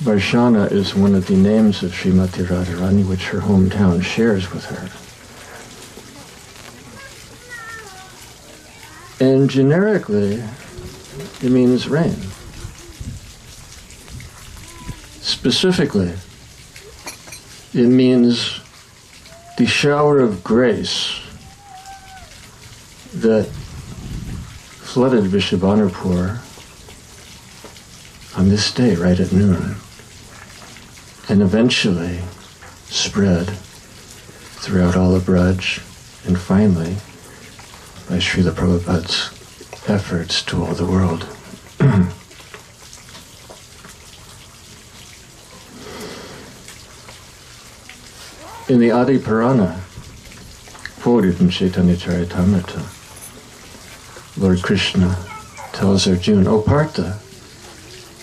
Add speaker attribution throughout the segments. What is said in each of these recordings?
Speaker 1: Varsana is one of the names of Srimati Radharani, which her hometown shares with her. And generically, it means rain. Specifically, it means the shower of grace that flooded Vishwabhanupur on this day, right at noon, and eventually spread throughout all of Braj, and finally, by Srila Prabhupada's efforts, to all the world. In the Adi Purana, quoted in Chaitanya Charitamrita, Lord Krishna tells Arjuna, "O Partha,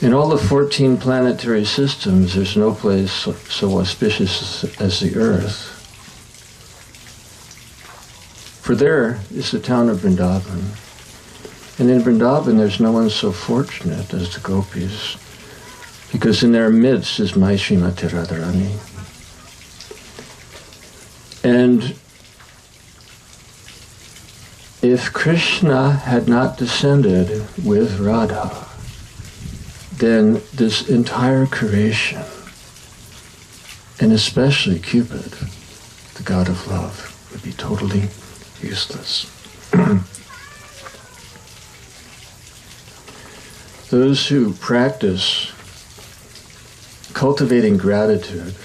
Speaker 1: in all the 14 planetary systems, there's no place so auspicious as the earth. For there is the town of Vrindavan. And in Vrindavan, there's no one so fortunate as the gopis, because in their midst is my Srimati Radharani." And if Krishna had not descended with Radha, then this entire creation, and especially Cupid, the god of love, would be totally useless. Those who practice cultivating gratitude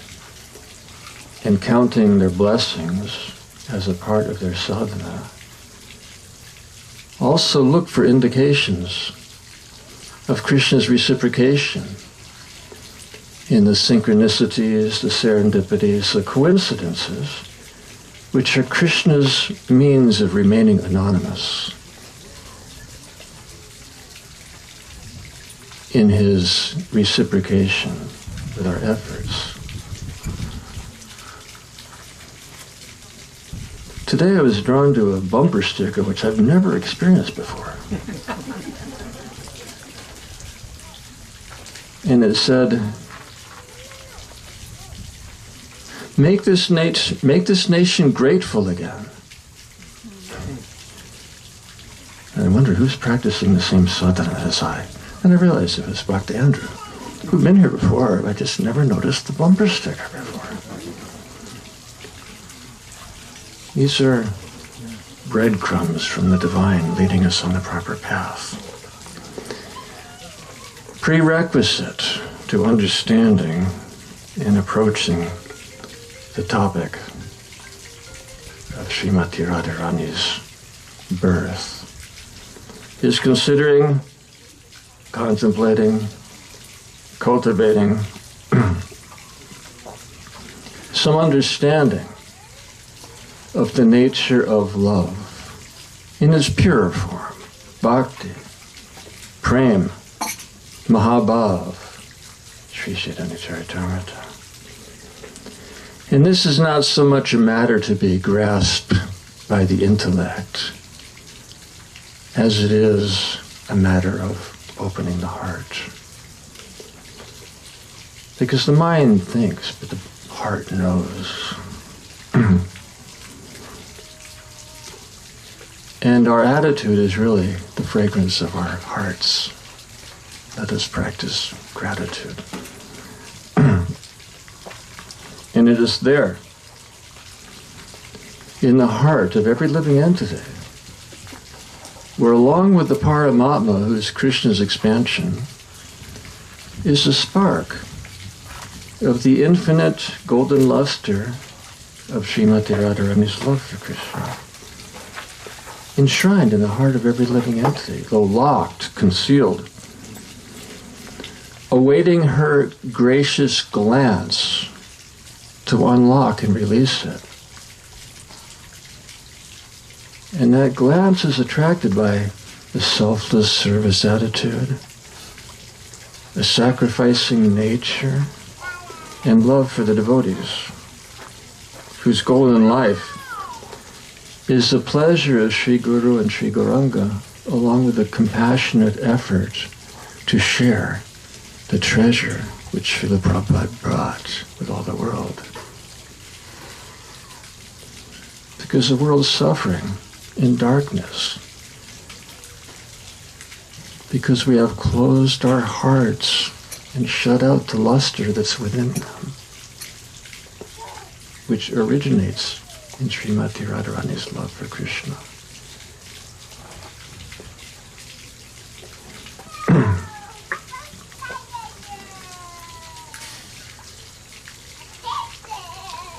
Speaker 1: and counting their blessings as a part of their sadhana also look for indications of Krishna's reciprocation in the synchronicities, the serendipities, the coincidences, which are Krishna's means of remaining anonymous in his reciprocation with our efforts. Today I was drawn to a bumper sticker which I've never experienced before. And it said, make this nation grateful again. And I wonder who's practicing the same sadhana as I. And I realized it was Bhakti Andrew, who'd been here before. I just never noticed the bumper sticker before. These are breadcrumbs from the divine leading us on the proper path. Prerequisite to understanding and approaching the topic of Srimati Radharani's birth is considering, contemplating, cultivating some understanding of the nature of love in its pure form, bhakti, prem, mahabhav, Sri Chaitanya Charitamrita. And this is not so much a matter to be grasped by the intellect as it is a matter of opening the heart. Because the mind thinks, but the heart knows. And our attitude is really the fragrance of our hearts. Let us practice gratitude. And it is there, in the heart of every living entity, where along with the Paramatma, who is Krishna's expansion, is a spark of the infinite golden luster of Srimati Radharani's love for Krishna, enshrined in the heart of every living entity, though locked, concealed, awaiting her gracious glance to unlock and release it. And that glance is attracted by the selfless service attitude, the sacrificing nature, and love for the devotees, whose goal in life is the pleasure of Sri Guru and Sri Gauranga, along with the compassionate effort to share the treasure which Srila Prabhupada brought with all the world. Because the world's suffering in darkness. Because we have closed our hearts and shut out the luster that's within them, which originates in Srimati Radharani's love for Krishna.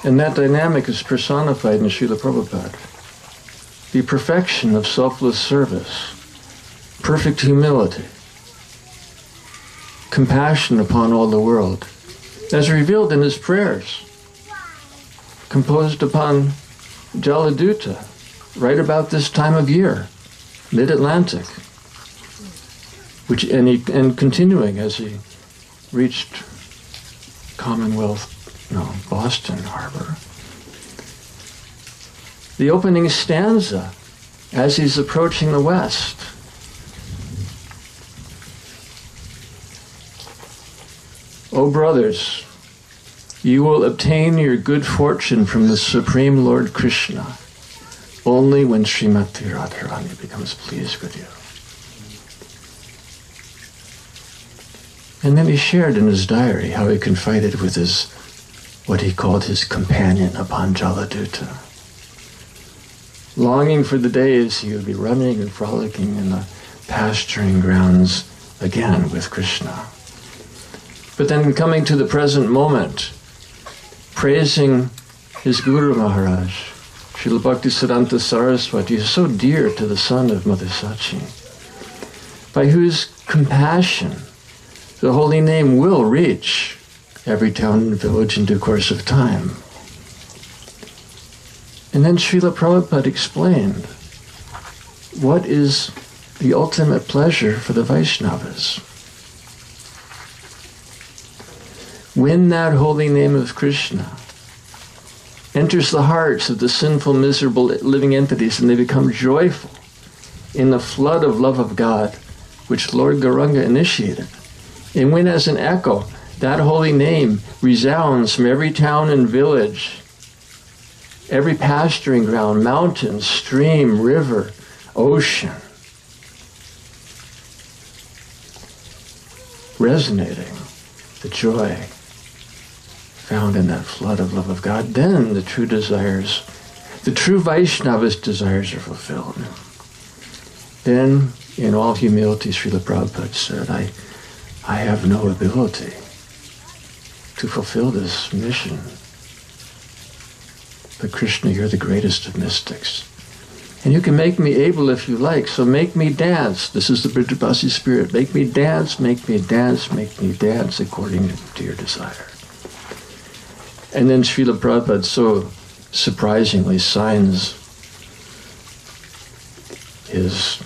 Speaker 1: And that dynamic is personified in Srila Prabhupada. The perfection of selfless service, perfect humility, compassion upon all the world, as revealed in his prayers, composed upon Jaladuta, right about this time of year, mid-Atlantic, and continuing as he reached Boston Harbor. The opening stanza, as he's approaching the West, O brothers, you will obtain your good fortune from the Supreme Lord Krishna only when Srimati Radharani becomes pleased with you. And then he shared in his diary how he confided with what he called his companion upon Jaladuta, longing for the days he would be running and frolicking in the pasturing grounds again with Krishna. But then coming to the present moment, praising his Guru Maharaj, Srila Bhaktisiddhanta Saraswati, is so dear to the son of Mother Sachi, by whose compassion the holy name will reach every town and village in due course of time. And then Srila Prabhupada explained what is the ultimate pleasure for the Vaishnavas. When that holy name of Krishna enters the hearts of the sinful, miserable living entities and they become joyful in the flood of love of God, which Lord Gauranga initiated, and when as an echo, that holy name resounds from every town and village, every pasturing ground, mountain, stream, river, ocean, resonating the joy found in that flood of love of God, then the true desires, the true Vaishnava's desires are fulfilled. Then, in all humility, Srila Prabhupada said, I have no ability to fulfill this mission. But Krishna, you're the greatest of mystics. And you can make me able if you like, so make me dance. This is the Brijabasi spirit. Make me dance, make me dance, make me dance according to your desire. And then Srila Prabhupada so surprisingly signs his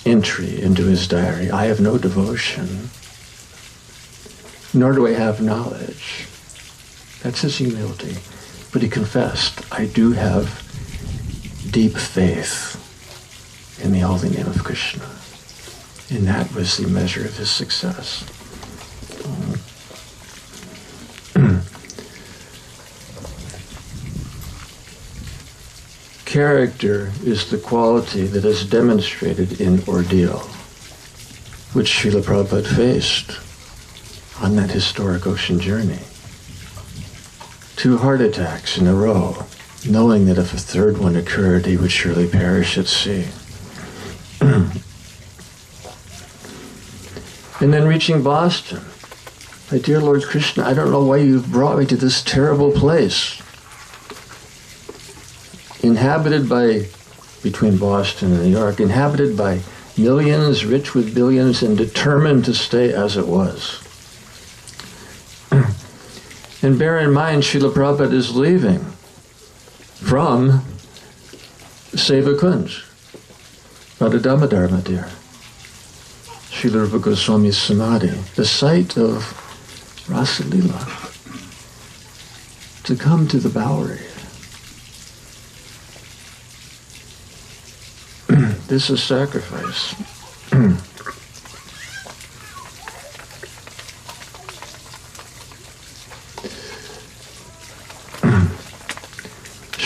Speaker 1: entry into his diary. I have no devotion, nor do I have knowledge. That's his humility. But he confessed, I do have deep faith in the holy name of Krishna. And that was the measure of his success. Character is the quality that is demonstrated in ordeal, which Srila Prabhupada faced on that historic ocean journey. 2 heart attacks in a row, knowing that if a third one occurred, he would surely perish at sea. And then reaching Boston. My dear Lord Krishna, I don't know why you've brought me to this terrible place. Inhabited by, between Boston and New York, inhabited by millions, rich with billions, and determined to stay as it was. And bear in mind, Srila Prabhupada is leaving from Seva Kunj, Radha Dharma dear, Srila Rupa Goswami's Samadhi, the site of Rasa Lila, to come to the Bowery. This is sacrifice.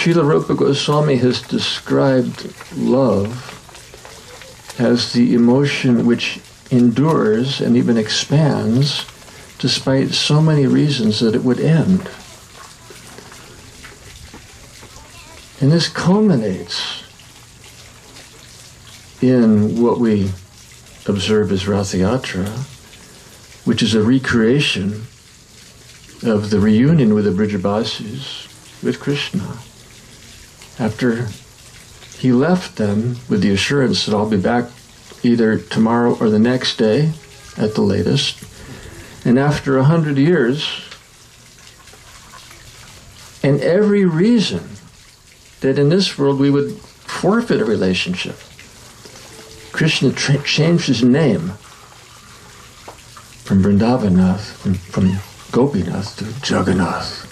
Speaker 1: Srila Rupa Goswami has described love as the emotion which endures and even expands despite so many reasons that it would end. And this culminates in what we observe as Ratha Yatra, which is a recreation of the reunion with the Brijabasis with Krishna. After he left them with the assurance that I'll be back either tomorrow or the next day at the latest. And after 100 years, and every reason that in this world we would forfeit a relationship, Krishna changed his name from Vrindavanath, from Gopinath to Jagannath.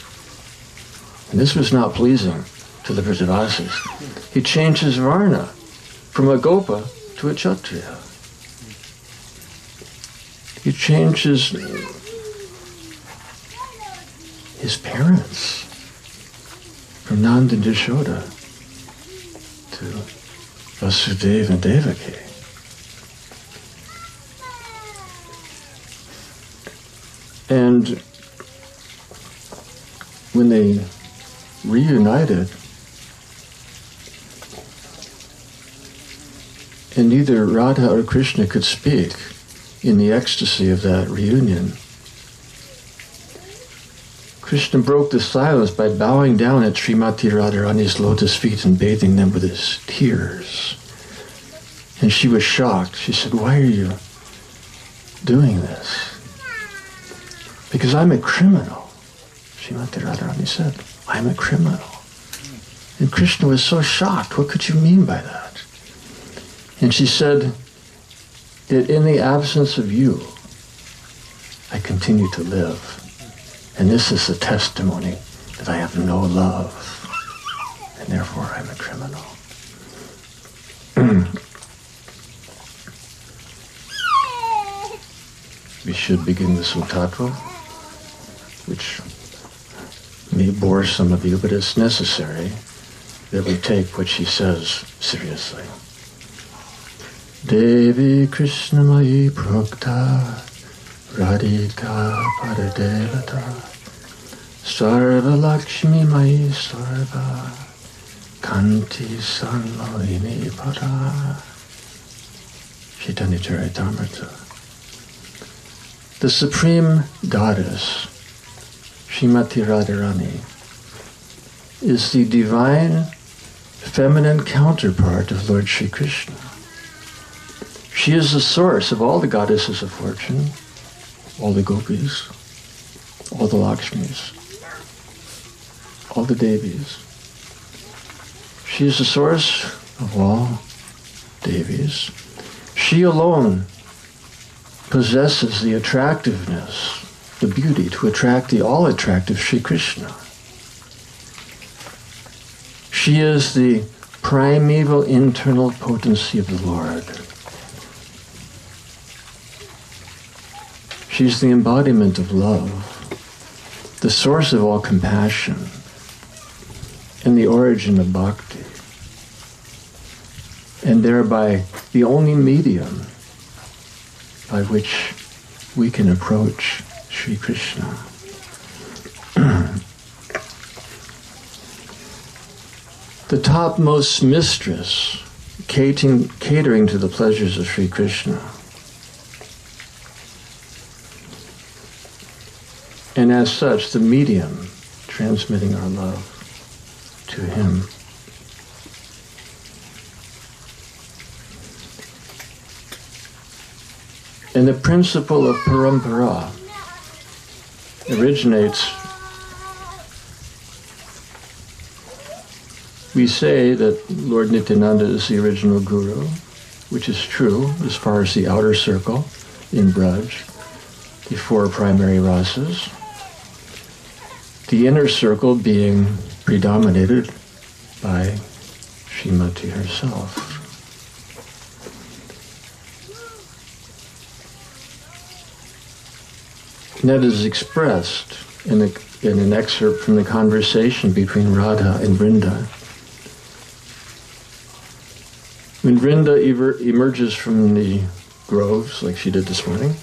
Speaker 1: And this was not pleasing to the Brajavasis. He changed his Varna from a Gopa to a Kshatriya. He changed his parents from Nanda and Yashoda to Vasudeva and Devaki. And when they reunited, and neither Radha or Krishna could speak in the ecstasy of that reunion, Krishna broke the silence by bowing down at Srimati Radharani's lotus feet and bathing them with his tears. And she was shocked. She said, "Why are you doing this?" "Because I'm a criminal." Srimati Radharani said, "I'm a criminal." And Krishna was so shocked. "What could you mean by that?" And she said that in the absence of you, I continue to live. And this is a testimony that I have no love, and therefore I'm a criminal. We should begin with some tattva, which may bore some of you, but it's necessary that we take what she says seriously. Devi Krishna Mai Prokta Radhika Paradevata Sarva Lakshmi Mai Sarva Kanti Sanmohini Pada. Chaitanya Charitamrita. The Supreme Goddess, Srimati Radharani, is the divine feminine counterpart of Lord Sri Krishna. She is the source of all the goddesses of fortune, all the gopis, all the Lakshmis, all the Devis. She is the source of all Devis. She alone possesses the attractiveness, the beauty to attract the all-attractive Sri Krishna. She is the primeval internal potency of the Lord. She's the embodiment of love, the source of all compassion, and the origin of bhakti, and thereby the only medium by which we can approach Sri Krishna. The topmost mistress, catering to the pleasures of Sri Krishna, and as such, the medium transmitting our love to him. And the principle of parampara originates, we say that Lord Nityananda is the original guru, which is true as far as the outer circle in Braj, the four primary rasas. The inner circle being predominated by Srimati herself. And that is expressed in an excerpt from the conversation between Radha and Vrinda. When Vrinda emerges from the groves, like she did this morning,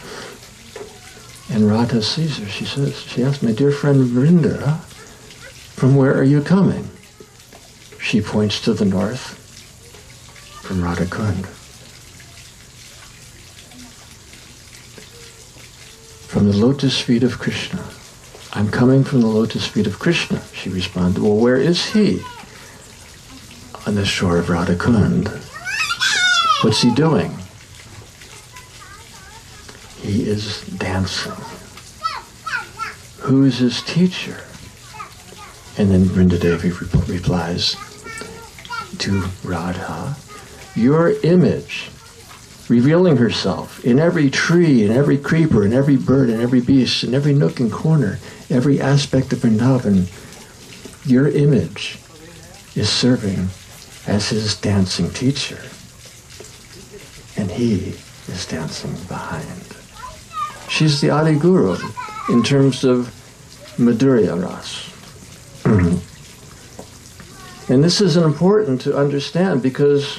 Speaker 1: and Radha sees her, she asks, "My dear friend Vrinda, from where are you coming?" She points to the north, from Radha Kund. "From the lotus feet of Krishna." "I'm coming from the lotus feet of Krishna," she responded. "Well, where is he?" "On the shore of Radha Kund." "What's he doing?" "He is dancing." "Who is his teacher?" And then Vrinda Devi replies to Radha, "Your image, revealing herself in every tree, in every creeper, in every bird, in every beast, in every nook and corner, every aspect of Vrindavan, your image is serving as his dancing teacher. And he is dancing behind." She's the Adi Guru in terms of Madhurya Ras. And this is important to understand because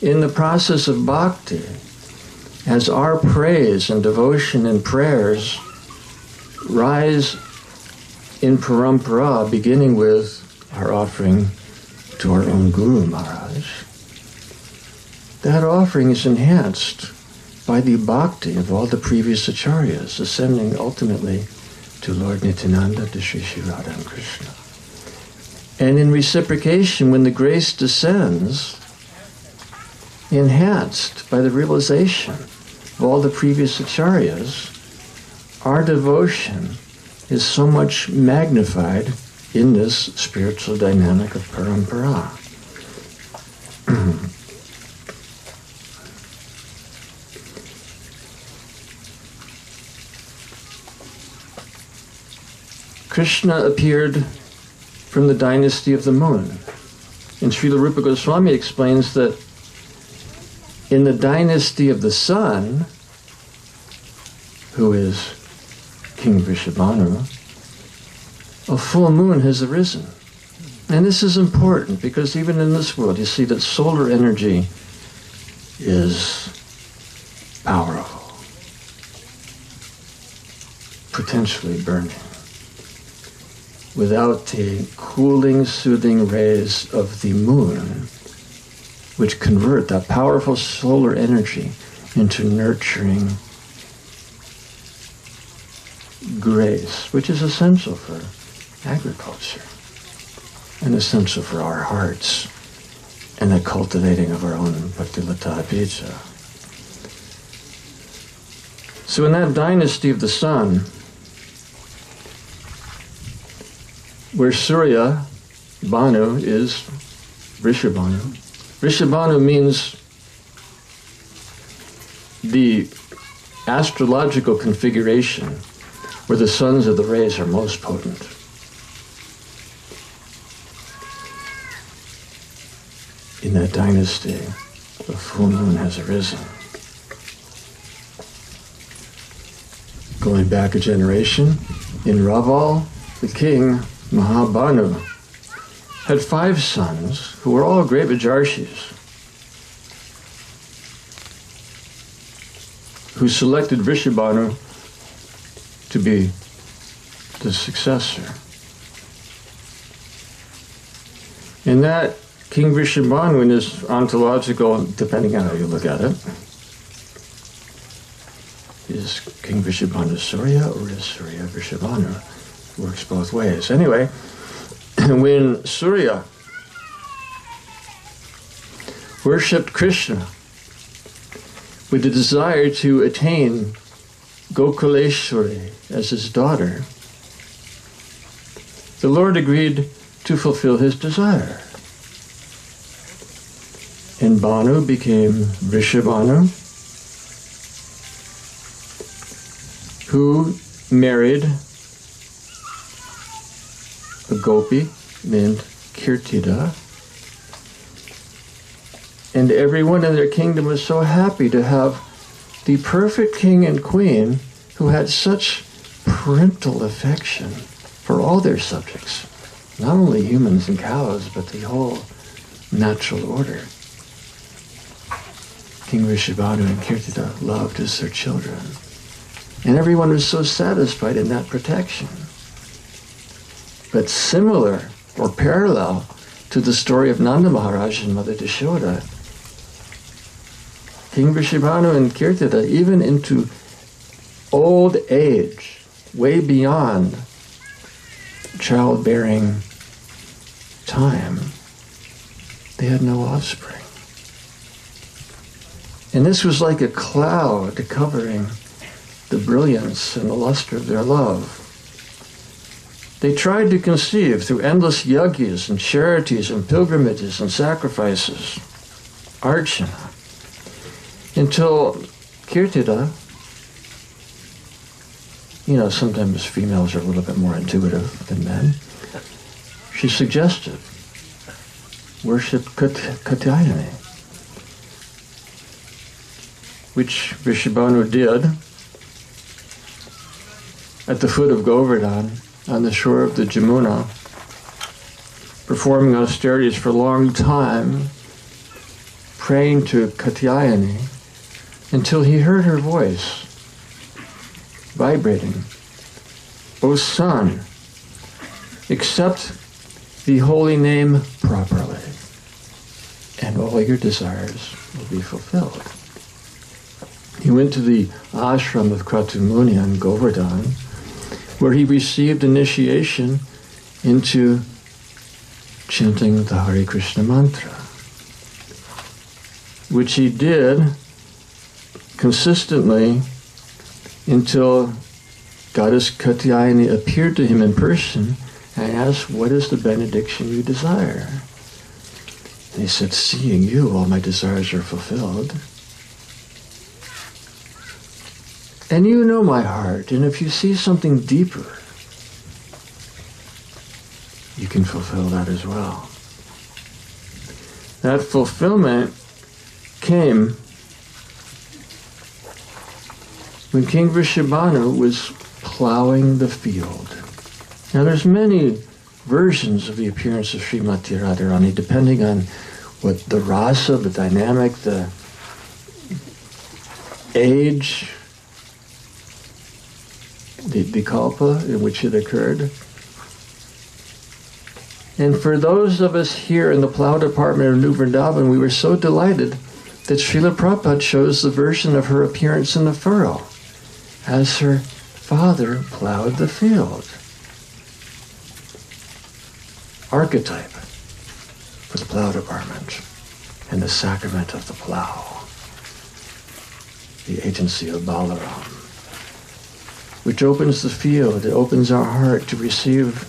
Speaker 1: in the process of bhakti, as our praise and devotion and prayers rise in parampara, beginning with our offering to our own Guru Maharaj, that offering is enhanced by the bhakti of all the previous acharyas, ascending ultimately to Lord Nityananda, to Sri Sri Radha and Krishna. And in reciprocation, when the grace descends, enhanced by the realization of all the previous acharyas, our devotion is so much magnified in this spiritual dynamic of parampara. Krishna appeared from the dynasty of the moon. And Srila Rupa Goswami explains that in the dynasty of the sun, who is King Vrishabhanu, a full moon has arisen. And this is important because even in this world you see that solar energy is powerful, potentially burning. Without the cooling, soothing rays of the moon, which convert that powerful solar energy into nurturing grace, which is essential for agriculture and essential for our hearts and the cultivating of our own Bhaktilata Bija. So in that dynasty of the sun, where Surya Bhanu is Vrishabhanu. Vrishabhanu means the astrological configuration where the suns of the rays are most potent. In that dynasty, the full moon has arisen. Going back a generation, in Raval, the king Mahabhanu had 5 sons who were all great Vijarshis, who selected Vrishabhanu to be the successor. And that King Vrishabhanu in his ontological, depending on how you look at it, is King Vrishabhanu Surya or is Surya Vrishabhanu? Works both ways. Anyway, when Surya worshipped Krishna with the desire to attain Gokuleshwari as his daughter, the Lord agreed to fulfill his desire. And Bhanu became Vrishabhanu, who married a gopi named Kirtida. And everyone in their kingdom was so happy to have the perfect king and queen who had such parental affection for all their subjects, not only humans and cows, but the whole natural order. King Vrishabhanu and Kirtida loved as their children. And everyone was so satisfied in that protection. But similar or parallel to the story of Nanda Maharaj and Mother Yashoda, King Vrishabhanu and Kirtida, even into old age, way beyond childbearing time, they had no offspring. And this was like a cloud covering the brilliance and the luster of their love. They tried to conceive through endless yajnas and charities and pilgrimages and sacrifices, archana, until Kirtida, sometimes females are a little bit more intuitive than men, she suggested, worship Katyayani, which Vrishabhanu did at the foot of Govardhan, on the shore of the Jamuna, performing austerities for a long time, praying to Katyayani, until he heard her voice vibrating. O son, accept the holy name properly, and all your desires will be fulfilled. He went to the ashram of Kratumuni on Govardhan, where he received initiation into chanting the Hare Krishna mantra, which he did consistently until Goddess Katyayani appeared to him in person and asked, "What is the benediction you desire?" And he said, "Seeing you, all my desires are fulfilled. And you know my heart, and if you see something deeper, you can fulfill that as well." That fulfillment came when King Vrishabhanu was plowing the field. Now there's many versions of the appearance of Srimati Radharani, depending on what the rasa, the dynamic, the age, the kalpa in which it occurred. And for those of us here in the plow department of New Vrindavan, we were so delighted that Srila Prabhupada chose the version of her appearance in the furrow as her father plowed the field. Archetype for the plow department and the sacrament of the plow, the agency of Balaram, which opens the field, it opens our heart to receive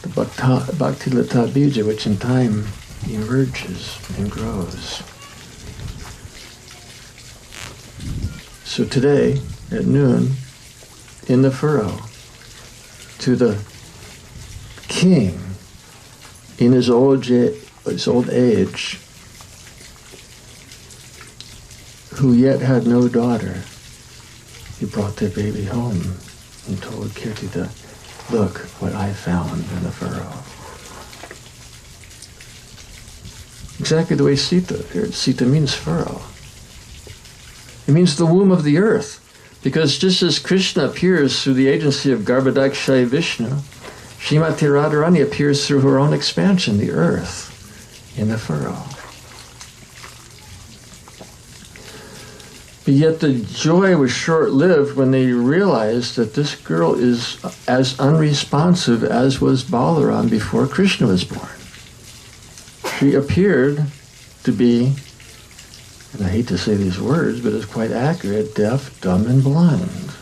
Speaker 1: the Bhakti Lata Bija, which in time emerges and grows. So today, at noon, in the furrow, to the king in his old age, who yet had no daughter, he brought their baby home and told Kirtida, "Look what I found in the furrow." Exactly the way Sita appeared. Sita means furrow. It means the womb of the earth. Because just as Krishna appears through the agency of Garbhodakshaya Vishnu, Srimati Radharani appears through her own expansion, the earth, in the furrow. But yet the joy was short-lived when they realized that this girl is as unresponsive as was Balaram before Krishna was born. She appeared to be, and I hate to say these words, but it's quite accurate, deaf, dumb, and blind.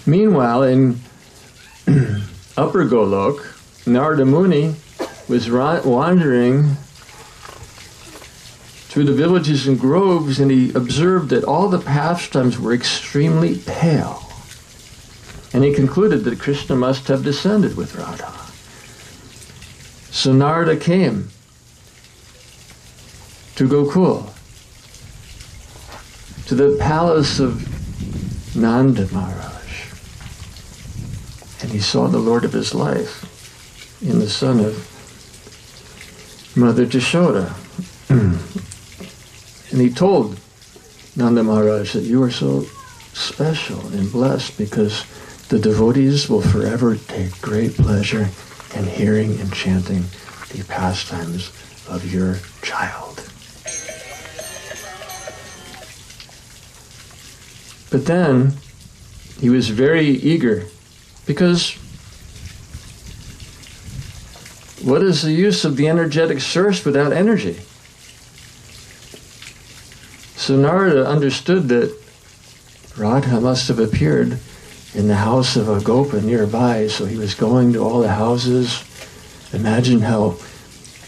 Speaker 1: Meanwhile, in Upper Golok, Narada Muni was wandering through the villages and groves, and he observed that all the pastimes were extremely pale. And he concluded that Krishna must have descended with Radha. So Narada came to Gokul, to the palace of Nanda Maharaj. And he saw the Lord of his life in the son of Mother Jashoda. And he told Nanda Maharaj that you are so special and blessed because the devotees will forever take great pleasure in hearing and chanting the pastimes of your child. But then he was very eager because what is the use of the energetic source without energy? So Narada understood that Radha must have appeared in the house of a gopa nearby, so he was going to all the houses. Imagine how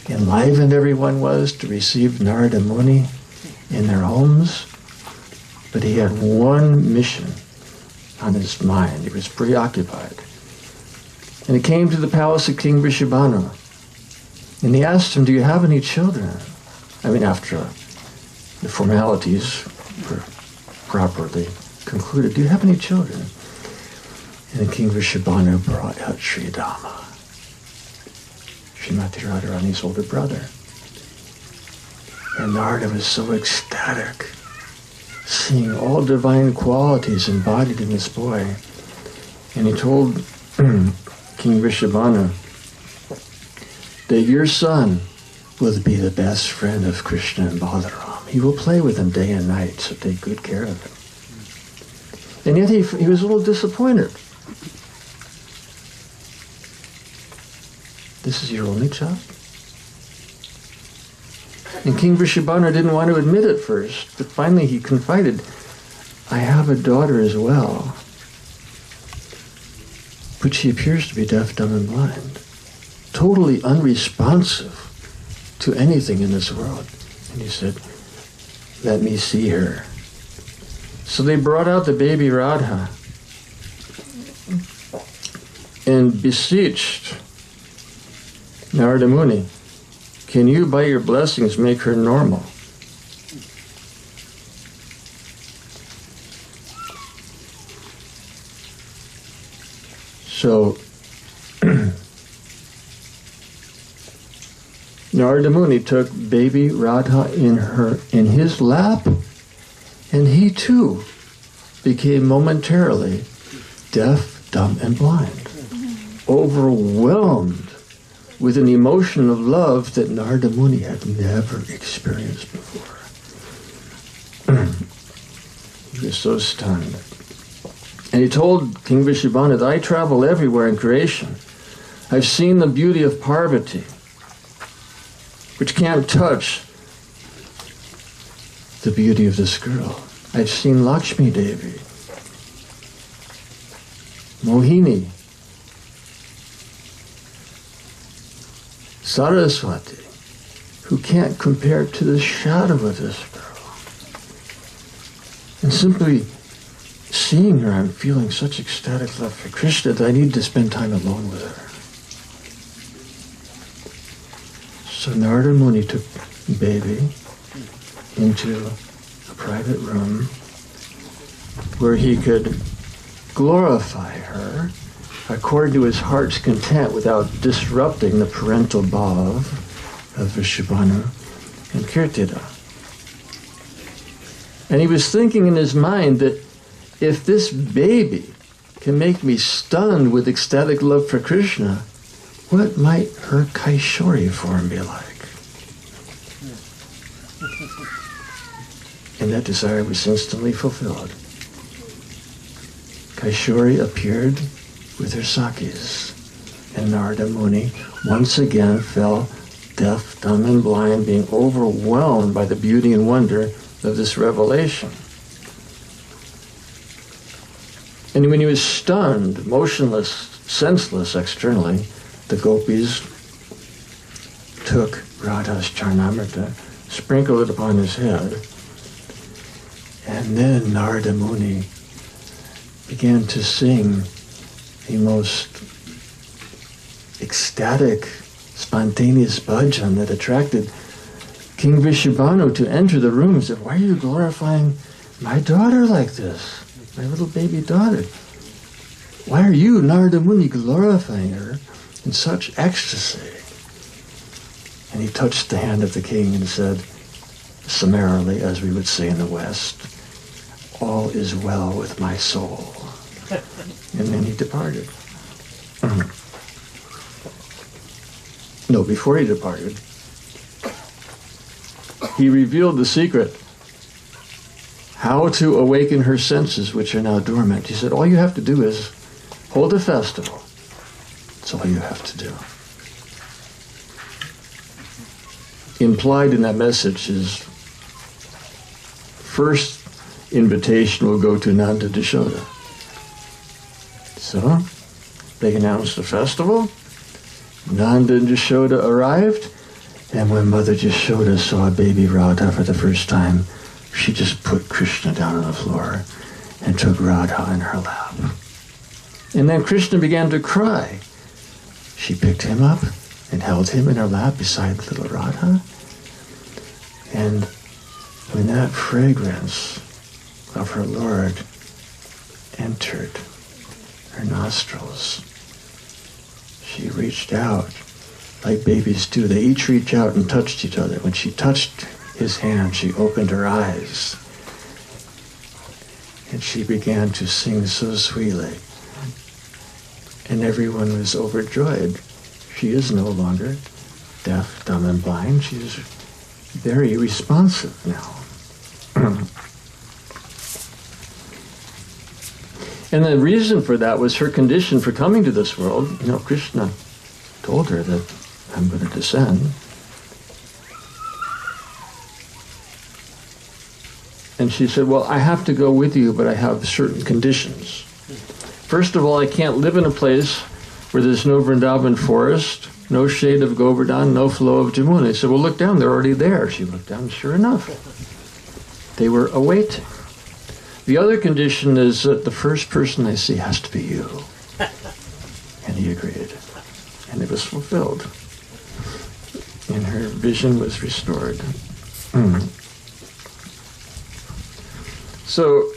Speaker 1: enlivened everyone was to receive Narada Muni in their homes. But he had one mission on his mind. He was preoccupied. And he came to the palace of King Vrishabhanu. And he asked him, do you have any children? I mean, after the formalities were properly concluded, do you have any children? And King Vrishabhanu brought out Sri Dhamma, Srimati Radharani's older brother. And Narada was so ecstatic, seeing all divine qualities embodied in this boy. And he told King Vrishabhanu that your son will be the best friend of Krishna and Balaram. He will play with him day and night, so take good care of him. And yet he was a little disappointed. This is your only child? And King Vrishabhanu didn't want to admit it first, but finally he confided, I have a daughter as well, but she appears to be deaf, dumb, and blind, totally unresponsive to anything in this world. And he said, let me see her. So they brought out the baby Radha and beseeched Narada Muni, can you, by your blessings, make her normal? So, Narada Muni took baby Radha in his lap, and he too became momentarily deaf, dumb, and blind, overwhelmed with an emotion of love that Narada Muni had never experienced before. He was so stunned. And he told King Vrishabhanu, I travel everywhere in creation. I've seen the beauty of Parvati, which can't touch the beauty of this girl. I've seen Lakshmi Devi, Mohini, Saraswati, who can't compare to the shadow of this girl. And simply seeing her, I'm feeling such ecstatic love for Krishna that I need to spend time alone with her. So Narada Muni took baby into a private room where he could glorify her according to his heart's content without disrupting the parental bhav of Vrishabhanu and Kirtida. And he was thinking in his mind that if this baby can make me stunned with ecstatic love for Krishna, what might her Kaishori form be like? And that desire was instantly fulfilled. Kaishori appeared with her sakis, and Narada Muni once again fell deaf, dumb, and blind, being overwhelmed by the beauty and wonder of this revelation. And when he was stunned, motionless, senseless externally, the gopis took Radha's Charnamrita, sprinkled it upon his head, and then Narada Muni began to sing the most ecstatic, spontaneous bhajan that attracted King Vrishabhanu to enter the room and said, why are you glorifying my daughter like this? my little baby daughter. Why are you, Narada Muni, glorifying her in such ecstasy? And he touched the hand of the king and said, summarily, as we would say in the West, all is well with my soul. And then he departed. No, before he departed, he revealed the secret, how to awaken her senses, which are now dormant. He said, all you have to do is hold a festival. That's all you have to do. Implied in that message is, first invitation will go to Nanda Yashoda. So, they announced the festival. Nanda and Yashoda arrived, and when Mother Yashoda saw baby Radha for the first time, she just put Krishna down on the floor and took Radha in her lap. And then Krishna began to cry. She picked him up and held him in her lap beside little Radha. And when that fragrance of her Lord entered her nostrils, she reached out like babies do. They each reach out and touched each other. When she touched his hand, she opened her eyes and she began to sing so sweetly. And everyone was overjoyed. She is no longer deaf, dumb, and blind. She is very responsive now. And the reason for that was her condition for coming to this world. You know, Krishna told her that I'm going to descend. And she said, well, I have to go with you, but I have certain conditions. First of all, I can't live in a place where there's no Vrindavan forest, no shade of Govardhan, no flow of Jamuna. He said, well, look down, they're already there. She looked down, sure enough. They were awaiting. The other condition is that the first person I see has to be you. And he agreed. And it was fulfilled. And her vision was restored. So,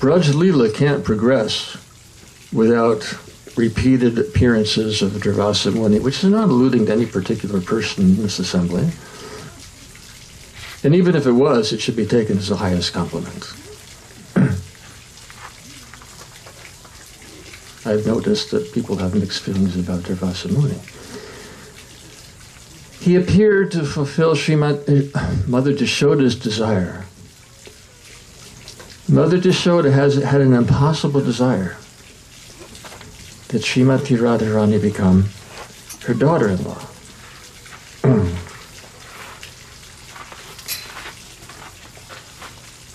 Speaker 1: Braj Leela can't progress without repeated appearances of Durvasa Muni, which is not alluding to any particular person in this assembly. And even if it was, it should be taken as the highest compliment. I've noticed that people have mixed feelings about Durvasa Muni. He appeared to fulfill Mother Yashoda's desire. Mother Yashoda had an impossible desire that Srimati Radharani become her daughter-in-law.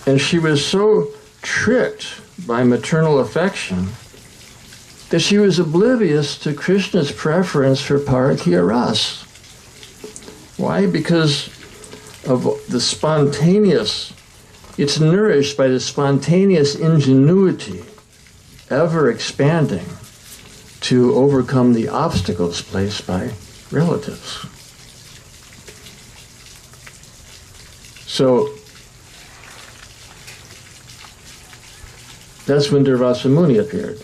Speaker 1: And she was so tricked by maternal affection that she was oblivious to Krishna's preference for Parakya Ras. Why? Because of the spontaneous, it's nourished by the spontaneous ingenuity, ever expanding to overcome the obstacles placed by relatives. So, that's when Durvasa Muni appeared.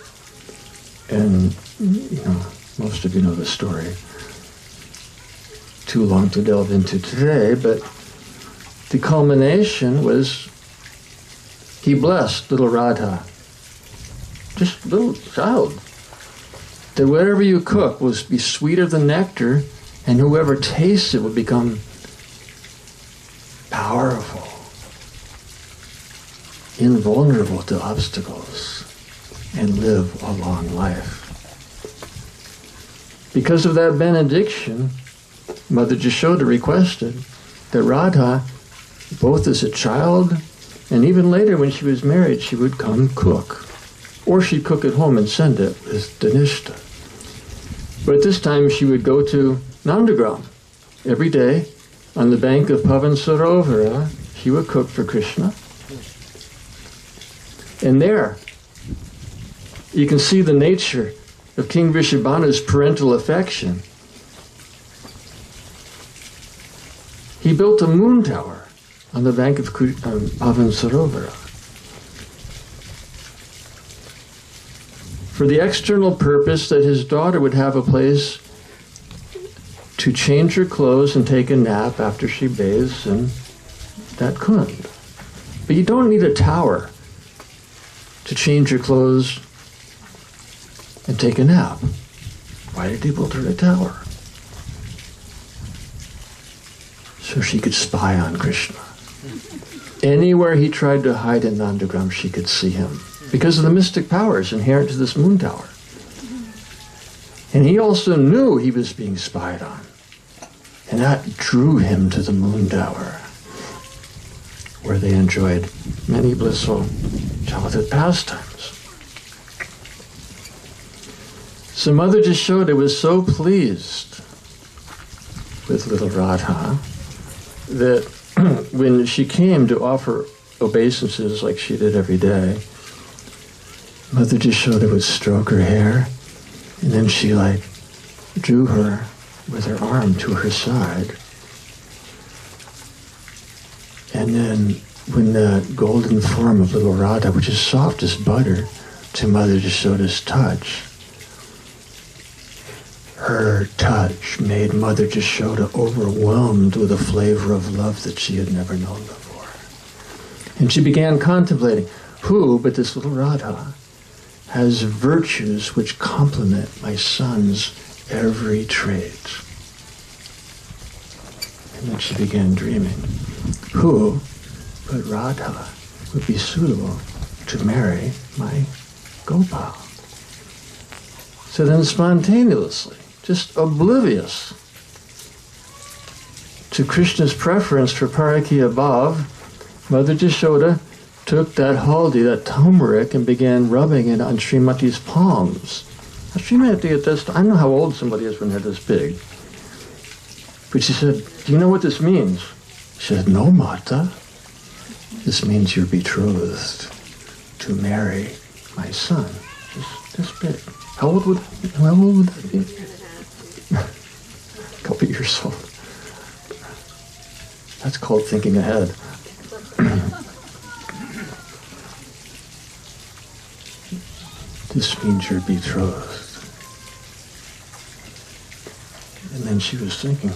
Speaker 1: And, you know, most of you know the story. Too long to delve into today, but the culmination was he blessed little Radha, just a little child, that whatever you cook will be sweeter than nectar, and whoever tastes it will become powerful, invulnerable to obstacles, and live a long life. Because of that benediction, Mother Yashoda requested that Radha, both as a child and even later when she was married, she would come cook. Or she'd cook at home and send it with Dhanishta. But at this time she would go to Nandagram every day on the bank of Pavan Sarovara. She would cook for Krishna. And there, you can see the nature of King Vrishabhanu's parental affection. He built a moon tower on the bank of Pavan Sarovara. For the external purpose that his daughter would have a place to change her clothes and take a nap after she bathes, and that couldn't. But you don't need a tower to change your clothes and take a nap. Why did he build her a tower? So she could spy on Krishna. Anywhere he tried to hide in Nandagram, she could see him, because of the mystic powers inherent to this moon tower. And he also knew he was being spied on. And that drew him to the moon tower, where they enjoyed many blissful childhood pastimes. So Mother Jashoda was so pleased with little Radha that when she came to offer obeisances like she did every day, Mother Jashoda would stroke her hair, and then she drew her with her arm to her side. And then when the golden form of little Radha, which is soft as butter to Mother Jashoda's touch, her touch made Mother Jashoda overwhelmed with a flavor of love that she had never known before. And she began contemplating, who but this little Radha has virtues which complement my son's every trait? And then she began dreaming, who but Radha would be suitable to marry my Gopal? So then spontaneously, just oblivious to Krishna's preference for Parakya Bhav, Mother Jashoda took that haldi, that turmeric, and began rubbing it on Srimati's palms. Now, Srimati at this time, I don't know how old somebody is when they're this big, but she said, do you know what this means? She said, no, Mata. This means you're betrothed to marry my son. Just this big. How old would that be? A couple years old. That's called thinking ahead. This means you're betrothed. And then she was thinking,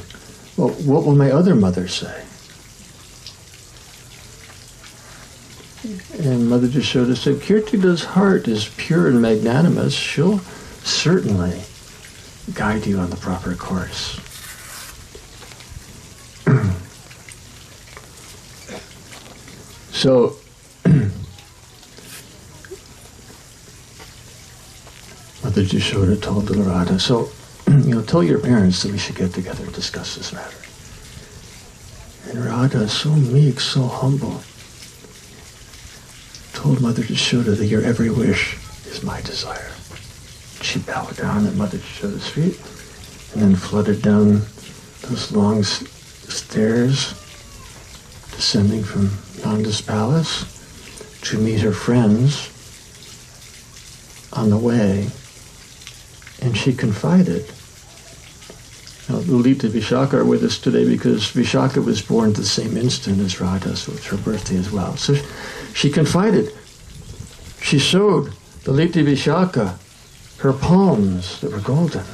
Speaker 1: well, what will my other mother say? And Mother Jashoda said, Kirtika's heart is pure and magnanimous. She'll certainly guide you on the proper course. So, Mother Jashoda told little Radha, so, tell your parents that we should get together and discuss this matter. And Radha, so meek, so humble, told Mother Jashoda that your every wish is my desire. She bowed down at Mother Jashoda's feet and then fluttered down those long stairs, descending from Nanda's palace to meet her friends on the way. And she confided. Now, Lalita Vishaka are with us today because Vishaka was born the same instant as Radha, so it's her birthday as well. So she confided. She showed Lalita Vishaka her palms that were golden.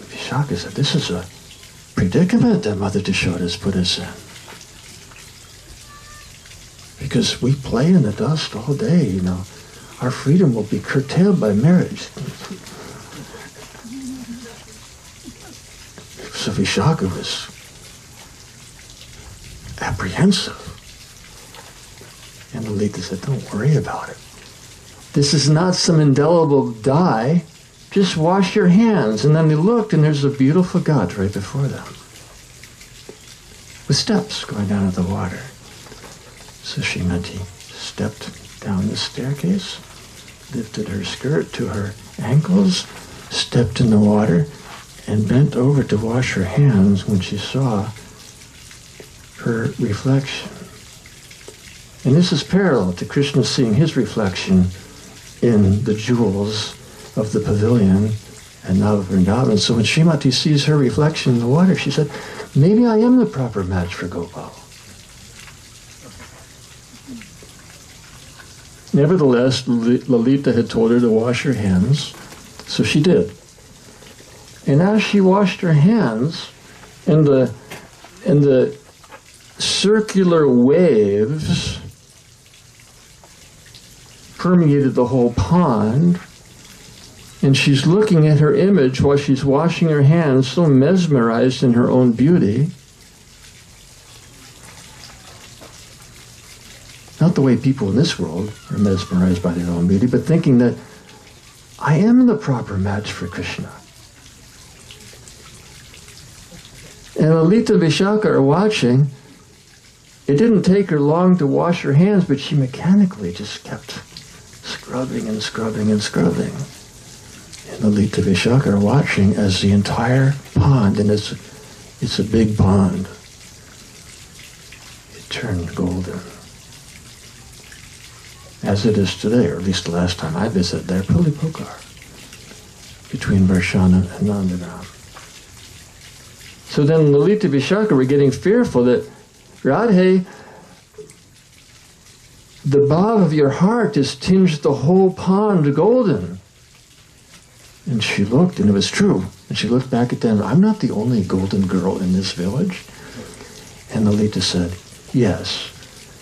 Speaker 1: Vishaka said, this is a predicament that Mother Jashoda has put us in. Because we play in the dust all day, Our freedom will be curtailed by marriage. So Vishaka was apprehensive. And Lalita said, don't worry about it. This is not some indelible dye. Just wash your hands. And then they looked, and there's a beautiful god right before them, with steps going down to the water. So Srimati stepped down the staircase, lifted her skirt to her ankles, stepped in the water, and bent over to wash her hands when she saw her reflection. And this is parallel to Krishna seeing his reflection in the jewels of the pavilion and now Vrindavan. So when Srimati sees her reflection in the water, she said, maybe I am the proper match for Gopal. Nevertheless, Lalita had told her to wash her hands, so she did. And as she washed her hands, and the circular waves permeated the whole pond, and she's looking at her image while she's washing her hands, so mesmerized in her own beauty. Not the way people in this world are mesmerized by their own beauty, but thinking that I am the proper match for Krishna. And Lalita Vishaka are watching. It didn't take her long to wash her hands, but she mechanically just kept scrubbing and scrubbing and scrubbing. And Lalita Vishaka are watching as the entire pond, and it's a big pond, it turned golden. As it is today, or at least the last time I visited there, Pulipokar, between Varsana and Nandagram. So then Lalita Vishaka were getting fearful that, Radhe, the bhav of your heart has tinged the whole pond golden. And she looked, and it was true. And she looked back at them, I'm not the only golden girl in this village. And Lalita said, yes,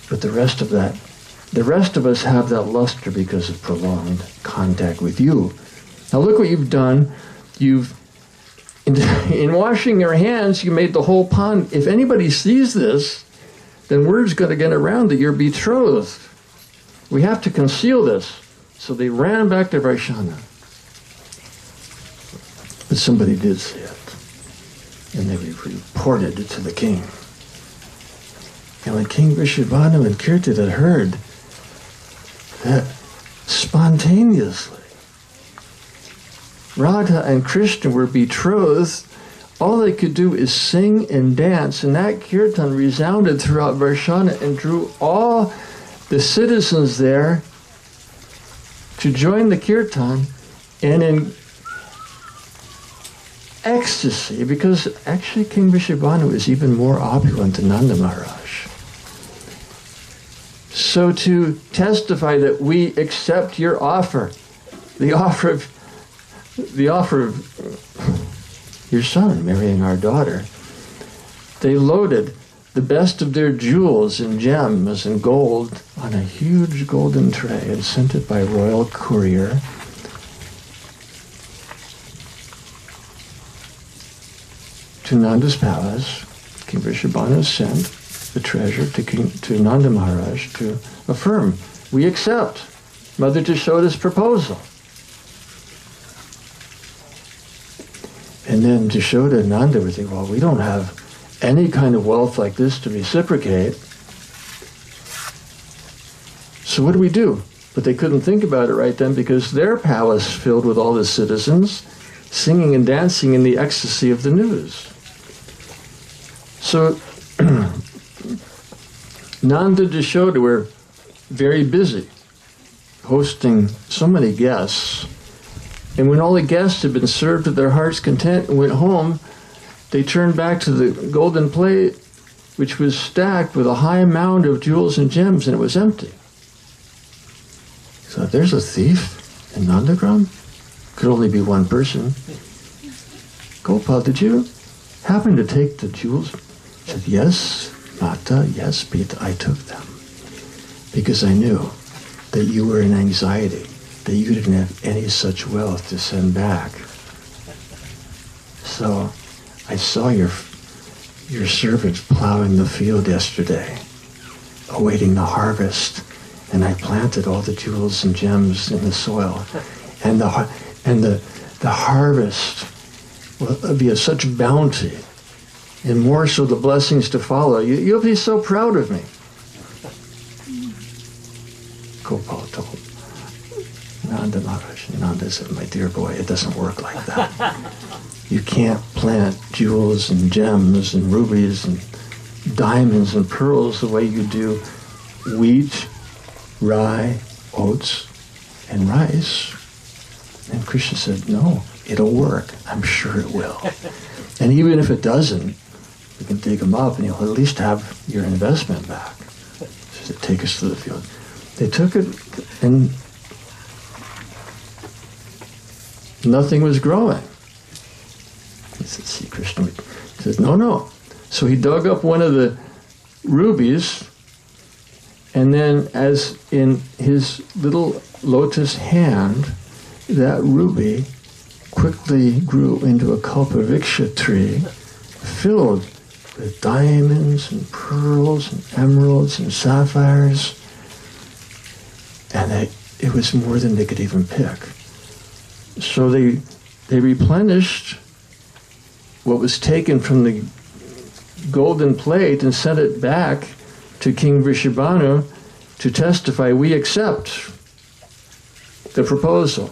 Speaker 1: but the rest of us have that luster because of prolonged contact with you. Now look what you've done. In washing your hands, you made the whole pond. If anybody sees this, then word's going to get around that you're betrothed. We have to conceal this. So they ran back to Varsana. But somebody did see it. And they reported it to the king. And when King Vrishabhanu and Kirti had heard that spontaneously Radha and Krishna were betrothed, all they could do is sing and dance, and that kirtan resounded throughout Varsana and drew all the citizens there to join the kirtan, and in ecstasy, because actually King Vrishabhanu is even more opulent than Nanda Maharaj. So to testify that we accept your offer, the offer of your son marrying our daughter, they loaded the best of their jewels and gems and gold on a huge golden tray and sent it by royal courier to Nanda's palace. King Vrishabhanu sent the treasure to Nanda Maharaj to affirm, we accept Mother Jashoda's proposal. And then Jashoda and Nanda were thinking, well, we don't have any kind of wealth like this to reciprocate. So what do we do? But they couldn't think about it right then because their palace filled with all the citizens singing and dancing in the ecstasy of the news. So Nanda and Jashoda were very busy hosting so many guests. And when all the guests had been served to their heart's content and went home, they turned back to the golden plate, which was stacked with a high mound of jewels and gems, and it was empty. So there's a thief in Nandagram. Could only be one person. Gopal, did you happen to take the jewels? He said, yes, Mata, yes, Pita, I took them. Because I knew that you were in anxiety, that you didn't have any such wealth to send back. So I saw your servants plowing the field yesterday, awaiting the harvest, and I planted all the jewels and gems in the soil. And the harvest will be of such bounty, and more so the blessings to follow. You'll be so proud of me. Gopal told Nanda Maharaj. Nanda said, my dear boy, it doesn't work like that. You can't plant jewels and gems and rubies and diamonds and pearls the way you do wheat, rye, oats, and rice. And Krishna said, no, it'll work. I'm sure it will. And even if it doesn't, We can dig them up and you'll at least have your investment back. So they take us to the field. They took it and nothing was growing. He said, see, Krishna. He said, no. So he dug up one of the rubies, and then as in his little lotus hand, that ruby quickly grew into a kalpavriksha tree filled with diamonds and pearls and emeralds and sapphires. And it was more than they could even pick. So they replenished what was taken from the golden plate and sent it back to King Vrishabhanu to testify, we accept the proposal.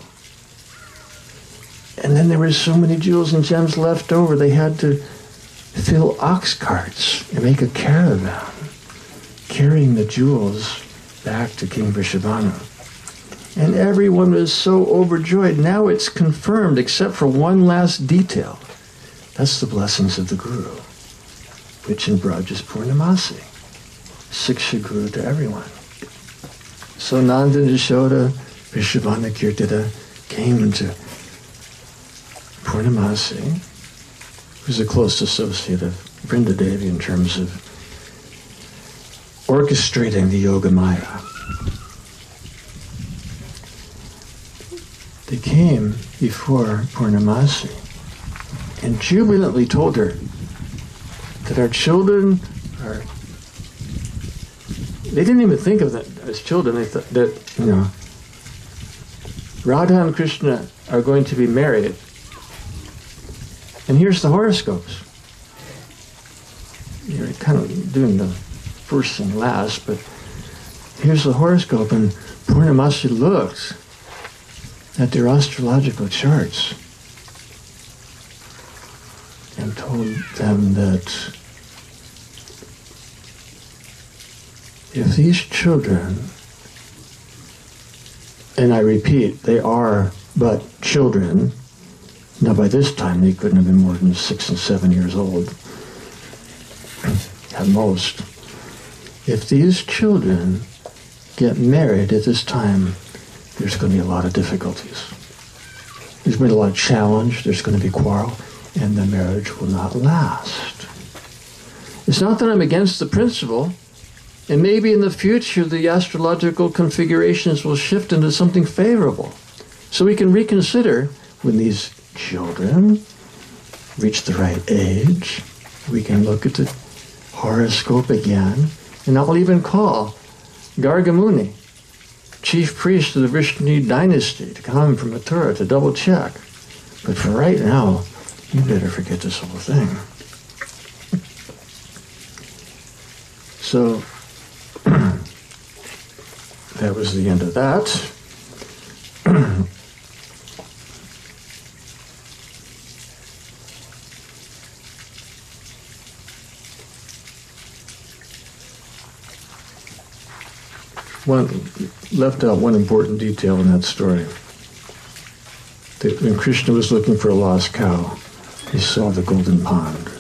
Speaker 1: And then there were so many jewels and gems left over, they had to fill ox carts and make a caravan carrying the jewels back to King Vrishabhanu. And everyone was so overjoyed. Now it's confirmed, except for one last detail. That's the blessings of the Guru, which in Braj is Purnamasi. Siksha Guru to everyone. So Nanda and Yashoda, Vrishabhanu Kirtita came into Purnamasi, who's a close associate of Vrindadevi in terms of orchestrating the Yoga Maya. They came before Purnamasi and jubilantly told her that our children are... They didn't even think of that as children. They thought that, Radha and Krishna are going to be married. And here's the horoscopes. You're kind of doing the first and last, but here's the horoscope, and Purnamasi looked at their astrological charts and told them that if these children, and I repeat, they are but children. Now by this time they couldn't have been more than 6 and 7 years old at most. If these children get married at this time, there's going to be a lot of difficulties. There's going to be a lot of challenge, there's going to be quarrel, and the marriage will not last. It's not that I'm against the principle, and maybe in the future the astrological configurations will shift into something favorable. So we can reconsider when these children reach the right age, we can look at the horoscope again, and I'll even call Gargamuni, chief priest of the Vishnu dynasty, to come from Mathura to double check. But for right now, you better forget this whole thing. So, that was the end of that. Left out one important detail in that story. That when Krishna was looking for a lost cow, he saw the golden pond.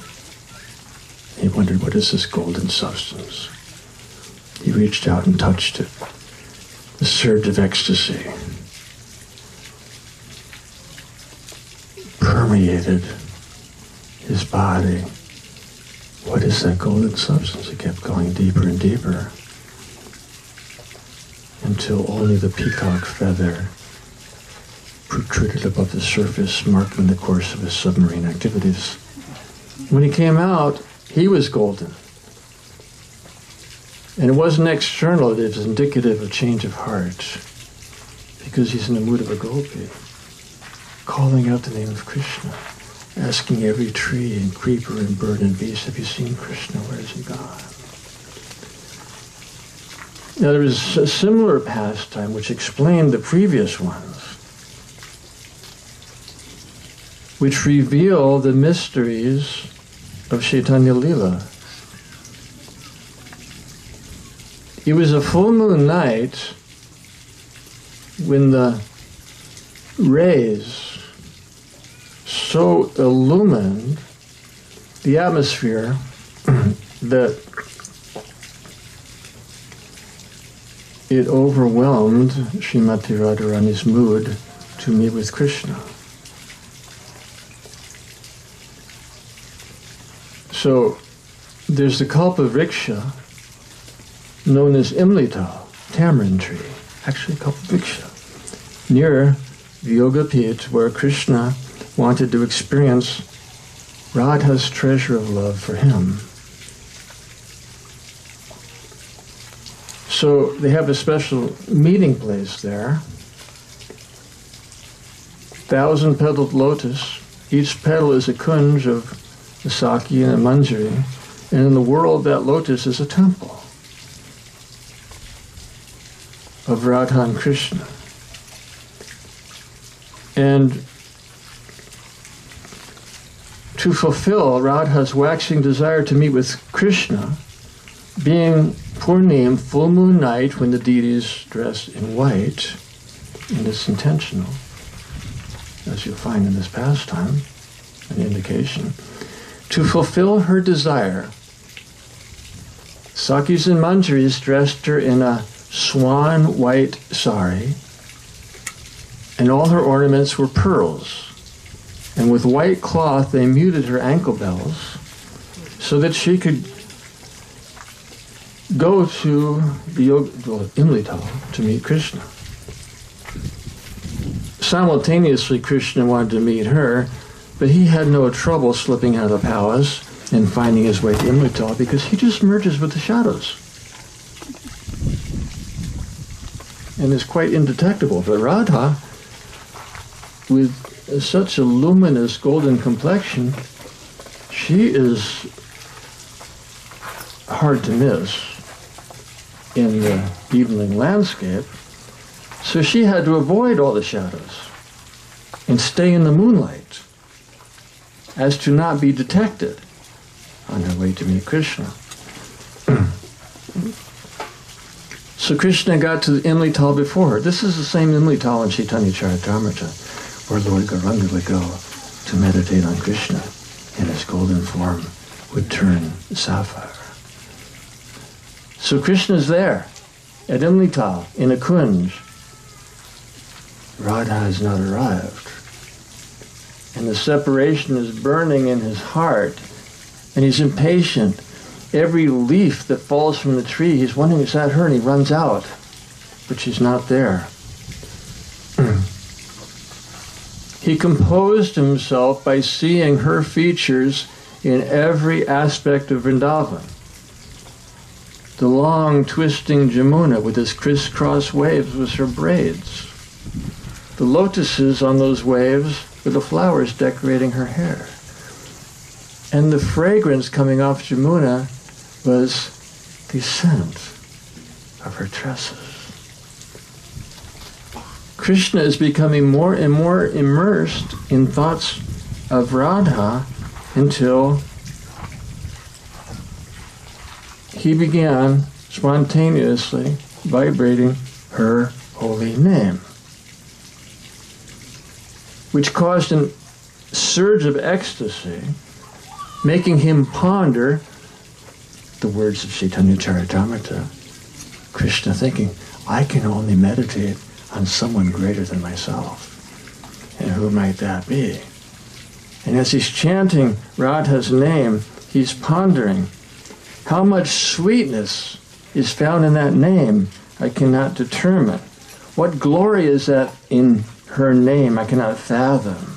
Speaker 1: He wondered, what is this golden substance? He reached out and touched it. A surge of ecstasy permeated his body. What is that golden substance? It kept going deeper and deeper, until only the peacock feather protruded above the surface, marking the course of his submarine activities. When he came out, he was golden. And it wasn't external, it was indicative of change of heart, because he's in the mood of a gopi, calling out the name of Krishna, asking every tree and creeper and bird and beast, have you seen Krishna? Where is he gone? Now, there was a similar pastime which explained the previous ones, which reveal the mysteries of Chaitanya Lila. It was a full moon night when the rays so illumined the atmosphere that it overwhelmed Srimati Radharani's mood to meet with Krishna. So there's the Kalpavriksha known as Imlital, tamarind tree, actually Kalpavriksha, near the Yoga Pit where Krishna wanted to experience Radha's treasure of love for him. So they have a special meeting place there. 1,000-petaled lotus. Each petal is a kunj of a saki and a manjari. And in the world, that lotus is a temple of Radha and Krishna. And to fulfill Radha's waxing desire to meet with Krishna, being Purnim, full moon night, when the deities dress in white, and it's intentional, as you'll find in this pastime, an indication, to fulfill her desire, Sakis and Manjaris dressed her in a swan white sari, and all her ornaments were pearls. And with white cloth they muted her ankle bells so that she could go to the Imlital to meet Krishna. Simultaneously, Krishna wanted to meet her, but he had no trouble slipping out of the palace and finding his way to Imlital because he just merges with the shadows and is quite indetectable. But Radha, with such a luminous golden complexion, she is hard to miss in the evening landscape. So she had to avoid all the shadows and stay in the moonlight as to not be detected on her way to meet Krishna. So Krishna got to the Imlital before her. This is the same Imlital in Chaitanya Charitamrita where Lord Gauranga would go to meditate on Krishna, and his golden form would turn sapphire. So Krishna's there at Imlital in a kunj. Radha has not arrived. And the separation is burning in his heart, and he's impatient. Every leaf that falls from the tree, he's wondering, is that her? And he runs out, but she's not there. He composed himself by seeing her features in every aspect of Vrindavan. The long, twisting Jamuna with its crisscross waves was her braids. The lotuses on those waves were the flowers decorating her hair. And the fragrance coming off Jamuna was the scent of her tresses. Krishna is becoming more and more immersed in thoughts of Radha until he began spontaneously vibrating her holy name, which caused a surge of ecstasy, making him ponder the words of Chaitanya Charitamrita. Krishna thinking, I can only meditate on someone greater than myself. And who might that be? And as he's chanting Radha's name, he's pondering, how much sweetness is found in that name? I cannot determine. What glory is that in her name? I cannot fathom.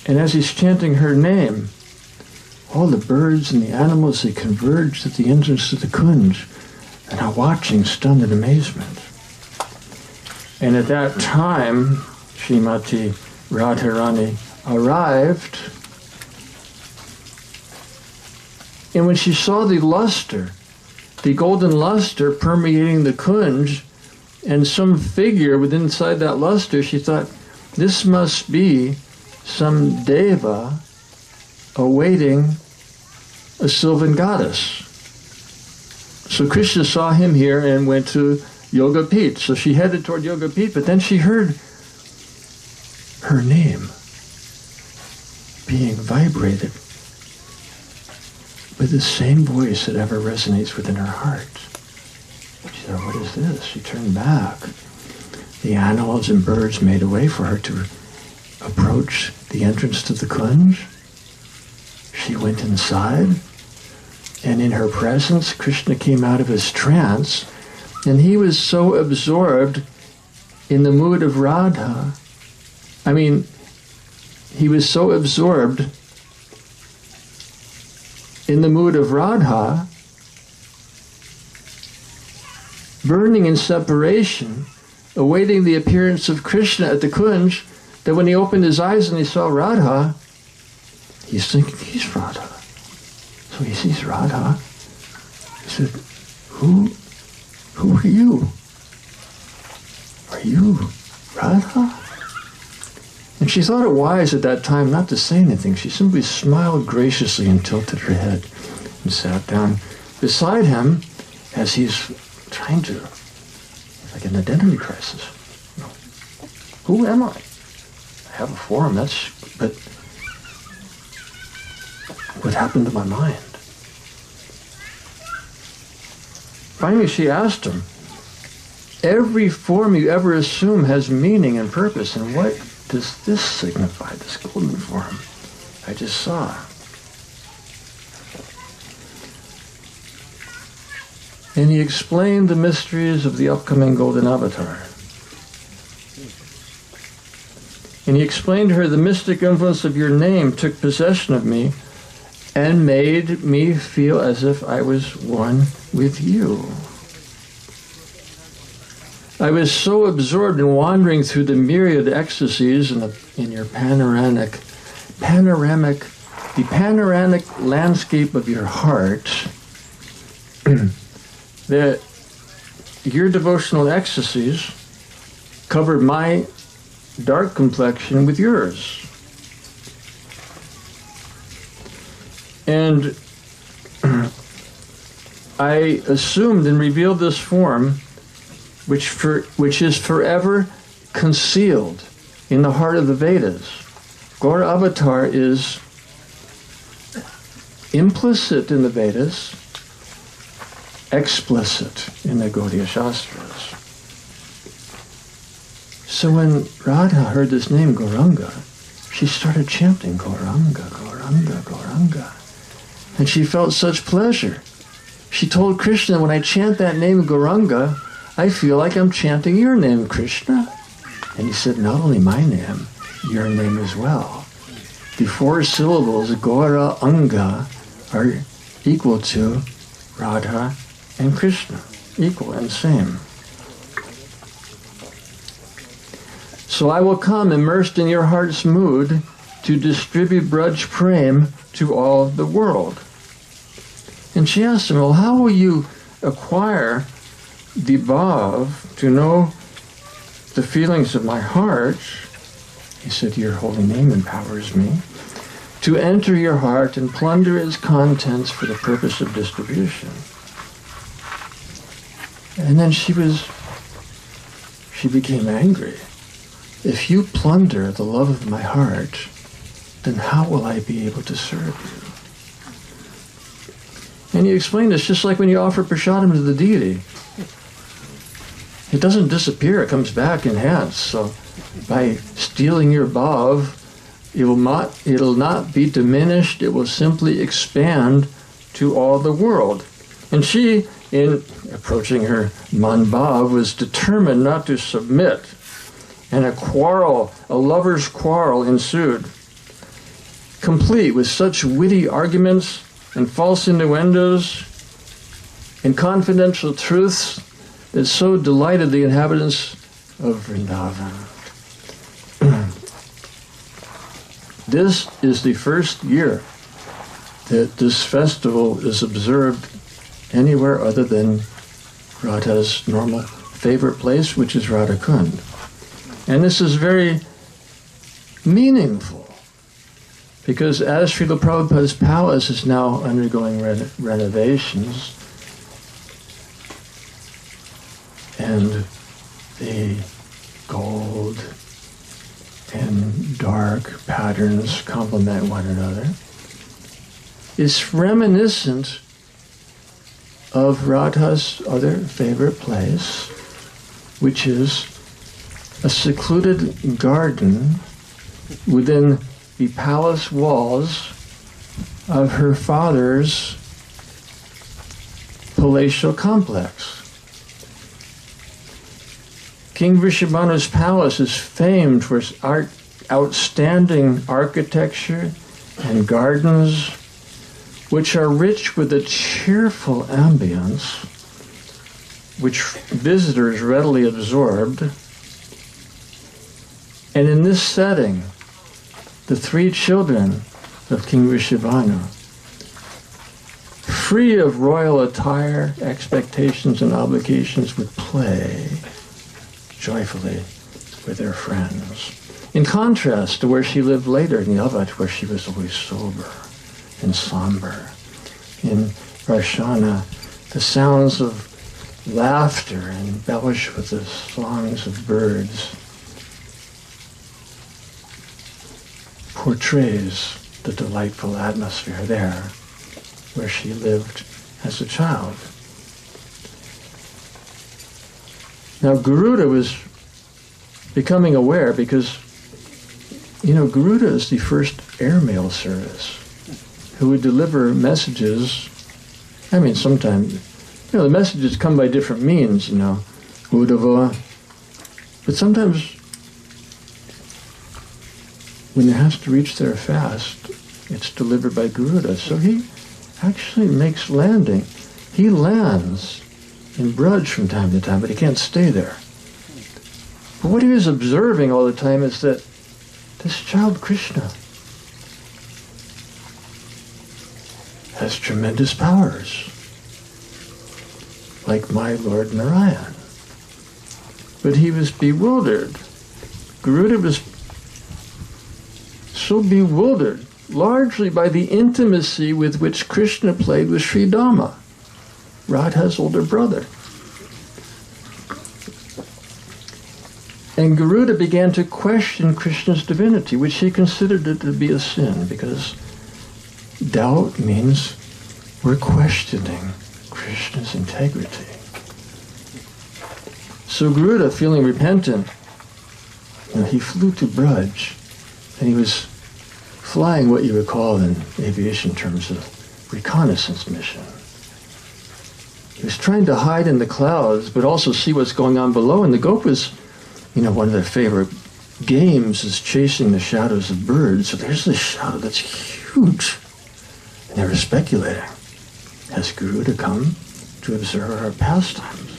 Speaker 1: And as he's chanting her name, all the birds and the animals, they converged at the entrance to the kunj and are watching, stunned in amazement. And at that time, Srimati Radharani arrived, and when she saw the luster, the golden luster permeating the kunj, and some figure within inside that luster, she thought, this must be some deva awaiting a sylvan goddess. So Krishna saw him here and went to Yoga Pit. So she headed toward Yoga Pit, but then she heard her name being vibrated with the same voice that ever resonates within her heart. She said, what is this? She turned back. The animals and birds made a way for her to approach the entrance to the kunj. She went inside, and in her presence, Krishna came out of his trance, and he was so absorbed in the mood of Radha. He was so absorbed in the mood of Radha, burning in separation, awaiting the appearance of Krishna at the kunj, that when he opened his eyes and he saw Radha, he's thinking he's Radha. So he sees Radha. He said, who are you? Are you Radha? And she thought it wise at that time not to say anything. She simply smiled graciously and tilted her head and sat down beside him as he's trying to, like an identity crisis. Who am I? I have a form, but what happened to my mind? Finally, she asked him, every form you ever assume has meaning and purpose, and what does this signify, this golden form I just saw? And he explained the mysteries of the upcoming golden avatar. And he explained to her, the mystic influence of your name took possession of me and made me feel as if I was one with you. I was so absorbed in wandering through the myriad ecstasies in your panoramic landscape of your heart that your devotional ecstasies covered my dark complexion with yours. And I assumed and revealed this form which is forever concealed in the heart of the Vedas. Gaur Avatar is implicit in the Vedas, explicit in the Gaudiya Shastras. So when Radha heard this name, Gauranga, she started chanting Gauranga, Gauranga, Gauranga. And she felt such pleasure. She told Krishna, when I chant that name Gauranga, I feel like I'm chanting your name, Krishna. And he said, not only my name, your name as well. The 4 syllables, Gaura Anga, are equal to Radha and Krishna, equal and same. So I will come immersed in your heart's mood to distribute Braj Prem to all the world. And she asked him, well, how will you acquire the bhav to know the feelings of my heart? He said, your holy name empowers me to enter your heart and plunder its contents for the purpose of distribution. And then she became angry. If you plunder the love of my heart, then how will I be able to serve you? And he explained it's just like when you offer prasadam to the deity. It doesn't disappear, it comes back enhanced. So by stealing your bhav, it'll not be diminished, it will simply expand to all the world. And she, in approaching her man bhav, was determined not to submit. And a lover's quarrel ensued, complete with such witty arguments and false innuendos and confidential truths that so delighted the inhabitants of Vrindavan. This is the first year that this festival is observed anywhere other than Radha's normal favorite place, which is Radha Kund. And this is very meaningful, because as Srila Prabhupada's palace is now undergoing renovations, and the gold and dark patterns complement one another, is reminiscent of Radha's other favorite place, which is a secluded garden within the palace walls of her father's palatial complex. King Vrishabhanu's palace is famed for its outstanding architecture and gardens, which are rich with a cheerful ambience, which visitors readily absorbed. And in this setting, the three children of King Vrishabhanu, free of royal attire, expectations, and obligations, would play joyfully with their friends. In contrast to where she lived later in Yavat, where she was always sober and somber. In Varsana, the sounds of laughter embellished with the songs of birds portrays the delightful atmosphere there where she lived as a child. Now Garuda was becoming aware because, Garuda is the first airmail service who would deliver messages. Sometimes, the messages come by different means, Udava. But sometimes when it has to reach there fast, it's delivered by Garuda. So he actually makes landing. He lands in Braj from time to time, but he can't stay there. But what he was observing all the time is that this child Krishna has tremendous powers, like my Lord Narayan. But he was bewildered. Garuda was so bewildered, largely by the intimacy with which Krishna played with Sri Dhamma, Radha's older brother. And Garuda began to question Krishna's divinity, which he considered it to be a sin, because doubt means we're questioning Krishna's integrity. So Garuda, feeling repentant, he flew to Braj, and he was flying what you would call in aviation terms a reconnaissance mission. He was trying to hide in the clouds, but also see what's going on below. And the Gopas, one of their favorite games is chasing the shadows of birds. So there's this shadow that's huge. And they were speculating, has Garuda come to observe our pastimes?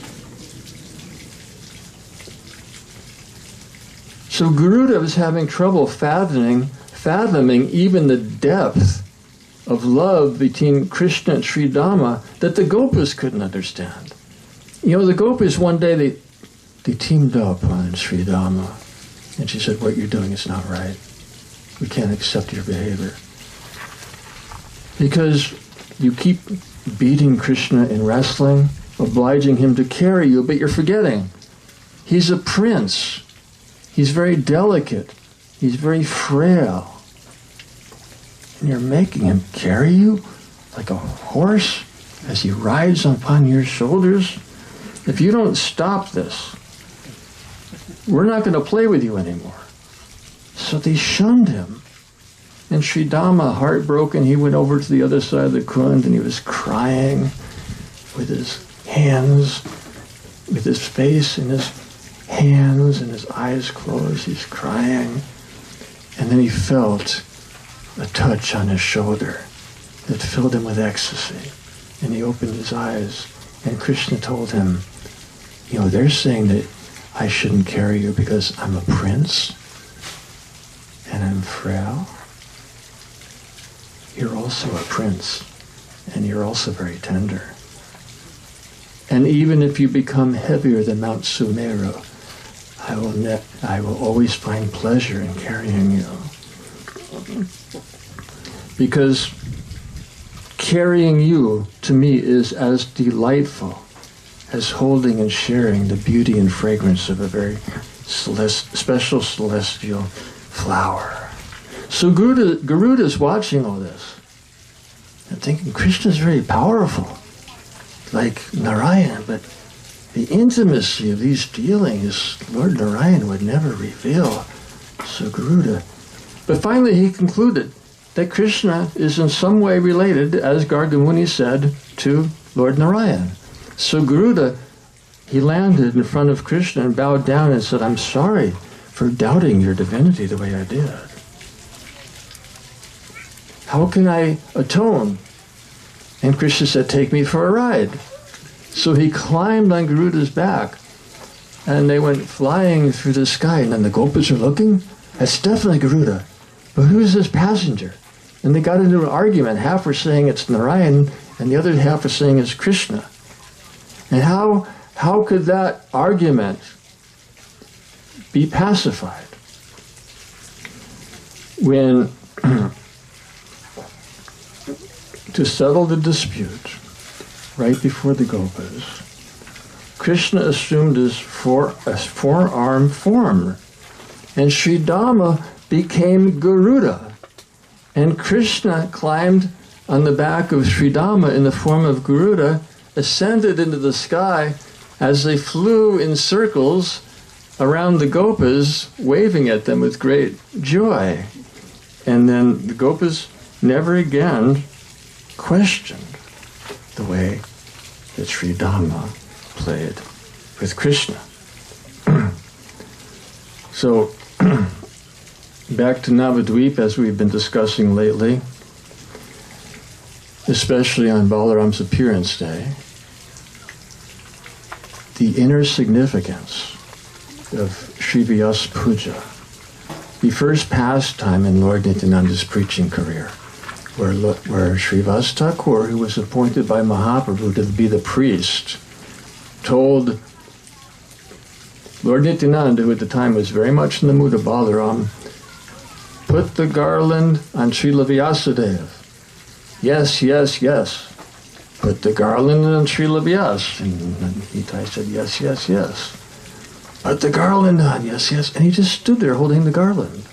Speaker 1: So Garuda was having trouble fathoming even the depth of love between Krishna and Sri Dhamma that the Gopas couldn't understand. The Gopas one day, they teamed up on Sri Dhamma, and she said, what you're doing is not right. We can't accept your behavior. Because you keep beating Krishna in wrestling, obliging him to carry you, but you're forgetting. He's a prince. He's very delicate. He's very frail. And you're making him carry you like a horse as he rides upon your shoulders. If you don't stop this, we're not going to play with you anymore. So they shunned him. And Sri Dhamma, heartbroken, he went over to the other side of the Kund and he was crying with his hands, with his face in his hands and his eyes closed. He's crying. And then he felt a touch on his shoulder that filled him with ecstasy. And he opened his eyes, and Krishna told him, they're saying that I shouldn't carry you because I'm a prince and I'm frail. You're also a prince, and you're also very tender. And even if you become heavier than Mount Sumeru, I will always find pleasure in carrying you. Because carrying you, to me, is as delightful as holding and sharing the beauty and fragrance of a very special celestial flower. So Garuda's watching all this and thinking Krishna's very powerful, like Narayan, but the intimacy of these dealings, Lord Narayan would never reveal. So Garuda. But finally he concluded that Krishna is in some way related, as Garga Muni said, to Lord Narayan. So Garuda, he landed in front of Krishna and bowed down and said, I'm sorry for doubting your divinity the way I did. How can I atone? And Krishna said, take me for a ride. So he climbed on Garuda's back, and they went flying through the sky. And then the Gopas are looking. That's definitely Garuda. But who's this passenger? And they got into an argument. Half were saying it's Narayan, and the other half were saying it's Krishna. And how could that argument be pacified when to settle the dispute right before the Gopas, Krishna assumed his four-arm form, and Sri Dhamma became Garuda, and Krishna climbed on the back of Sri Dhamma in the form of Garuda, ascended into the sky as they flew in circles around the Gopas, waving at them with great joy. And then the Gopas never again questioned the way that Sri Dhamma played with Krishna. So, back to Navadvip, as we've been discussing lately, especially on Balaram's appearance day, the inner significance of Sri Vyas Puja, the first pastime in Lord Nityananda's preaching career, where Sri Vas Thakur, who was appointed by Mahaprabhu to be the priest, told Lord Nityananda, who at the time was very much in the mood of Balaram, put the garland on Srila Vyasadeva. Yes, yes, yes. Put the garland on Srila Vyas. And Nitai said, yes, yes, yes. Put the garland on, yes, yes. And he just stood there holding the garland.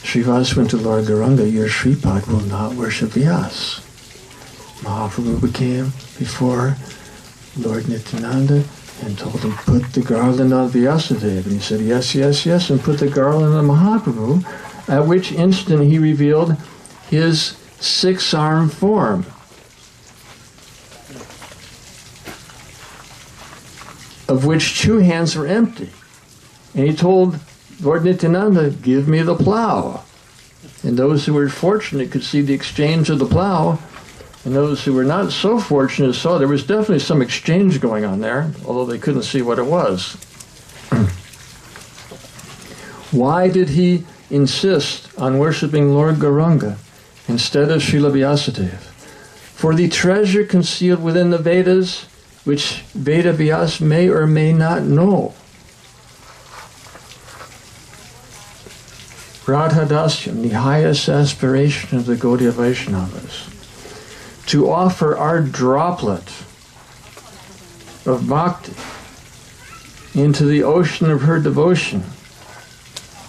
Speaker 1: Srivas went to Lord Gauranga, your Sripad will not worship Vyas. Mahaprabhu came before Lord Nityananda and told him, put the garland on Vyasadeva. And he said, yes, yes, yes, and put the garland on Mahaprabhu, at which instant he revealed his six-arm form. Of which two hands were empty. And he told Lord Nityananda, give me the plow. And those who were fortunate could see the exchange of the plow, and those who were not so fortunate saw there was definitely some exchange going on there, although they couldn't see what it was. Why did he insist on worshiping Lord Gauranga instead of Srila Vyasadeva? For the treasure concealed within the Vedas, which Veda Vyas may or may not know. Radhadasyam, the highest aspiration of the Gaudiya Vaishnavas, to offer our droplet of bhakti into the ocean of her devotion,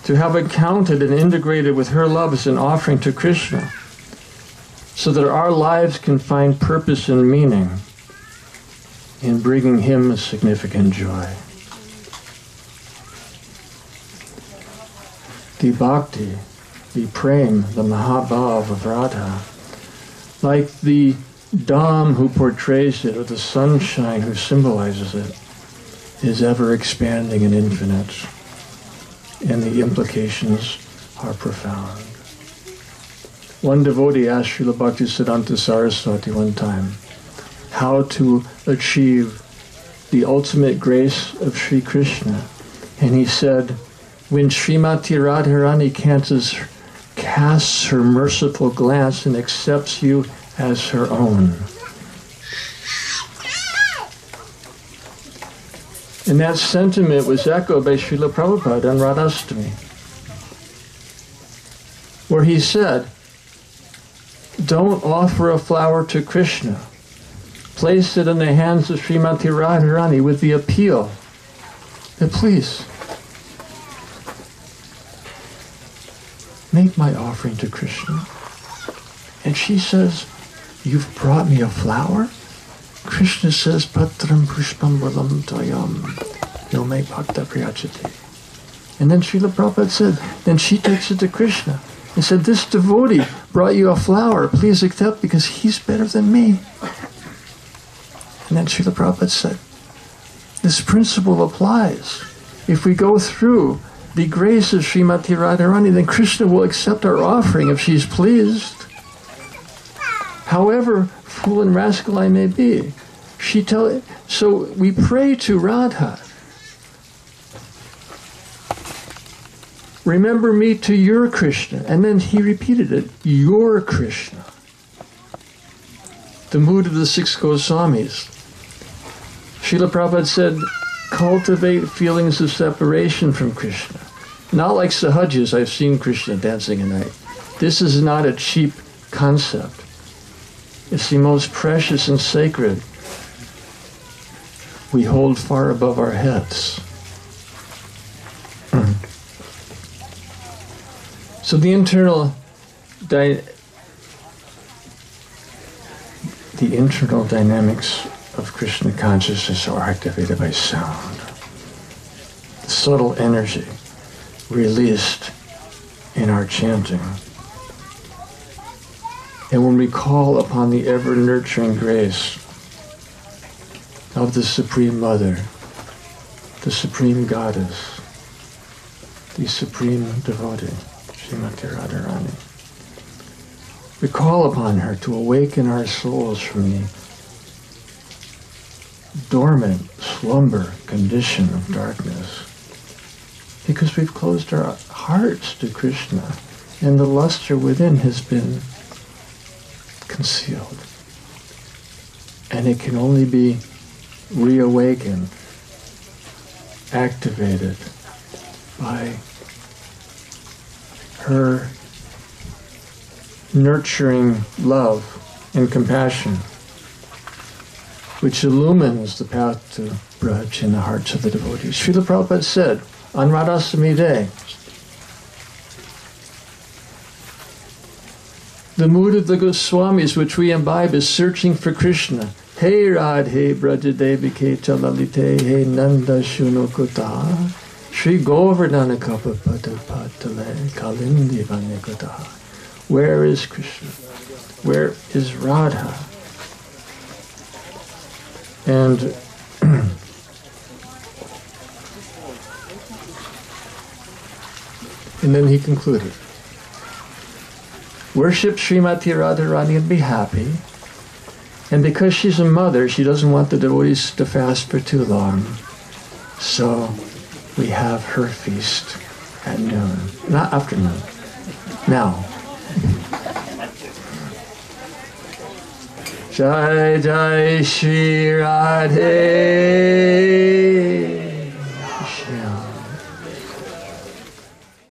Speaker 1: to have it counted and integrated with her love as an offering to Krishna, so that our lives can find purpose and meaning in bringing him a significant joy. The bhakti, the prem, the mahabhav of Radha, like the Dham who portrays it, or the sunshine who symbolizes it, is ever expanding and infinite, and the implications are profound. One devotee asked Srila Bhaktisiddhanta Saraswati one time how to achieve the ultimate grace of Sri Krishna, and he said, when Srimati Radharani casts her merciful glance and accepts you as her own. And that sentiment was echoed by Srila Prabhupada on Radhastami, where he said, don't offer a flower to Krishna. Place it in the hands of Srimati Radharani with the appeal that please, make my offering to Krishna. And she says, you've brought me a flower? Krishna says, Patram Pushpam Valam Tayam Yome Bhakta Priyachati. And then Srila Prabhupada said, then she takes it to Krishna and said, this devotee brought you a flower, please accept because he's better than me. And then Srila Prabhupada said, this principle applies. If we go through the grace of Srimati Radharani, then Krishna will accept our offering if she's pleased. However fool and rascal I may be. So we pray to Radha. Remember me to your Krishna. And then he repeated it, your Krishna. The mood of the six Goswamis. Srila Prabhupada said, cultivate feelings of separation from Krishna. Not like Sahajas, I've seen Krishna dancing at night. This is not a cheap concept. It's the most precious and sacred we hold far above our heads. So the internal dynamics of Krishna consciousness are activated by sound. The subtle energy released in our chanting. And when we call upon the ever-nurturing grace of the Supreme Mother, the Supreme Goddess, the Supreme Devotee, Srimati Radharani, we call upon her to awaken our souls from the dormant slumber condition of darkness, because we've closed our hearts to Krishna and the luster within has been concealed. And it can only be reawakened, activated by her nurturing love and compassion, which illumines the path to Braj in the hearts of the devotees. Srila Prabhupada said on Radhastami Day, the mood of the Goswamis which we imbibe is searching for Krishna. Hey Radhe Brajadevike Chalalite Hey Nanda Shunukota Shri Govardhana Kapapada Patale Kalindi Vanekota. Where is Krishna? Where is Radha? And then he concluded, worship Srimati Radharani and be happy. And because she's a mother, she doesn't want the devotees to fast for too long. So we have her feast at noon. Not afternoon. Now. Jai Jai Shri Radhe.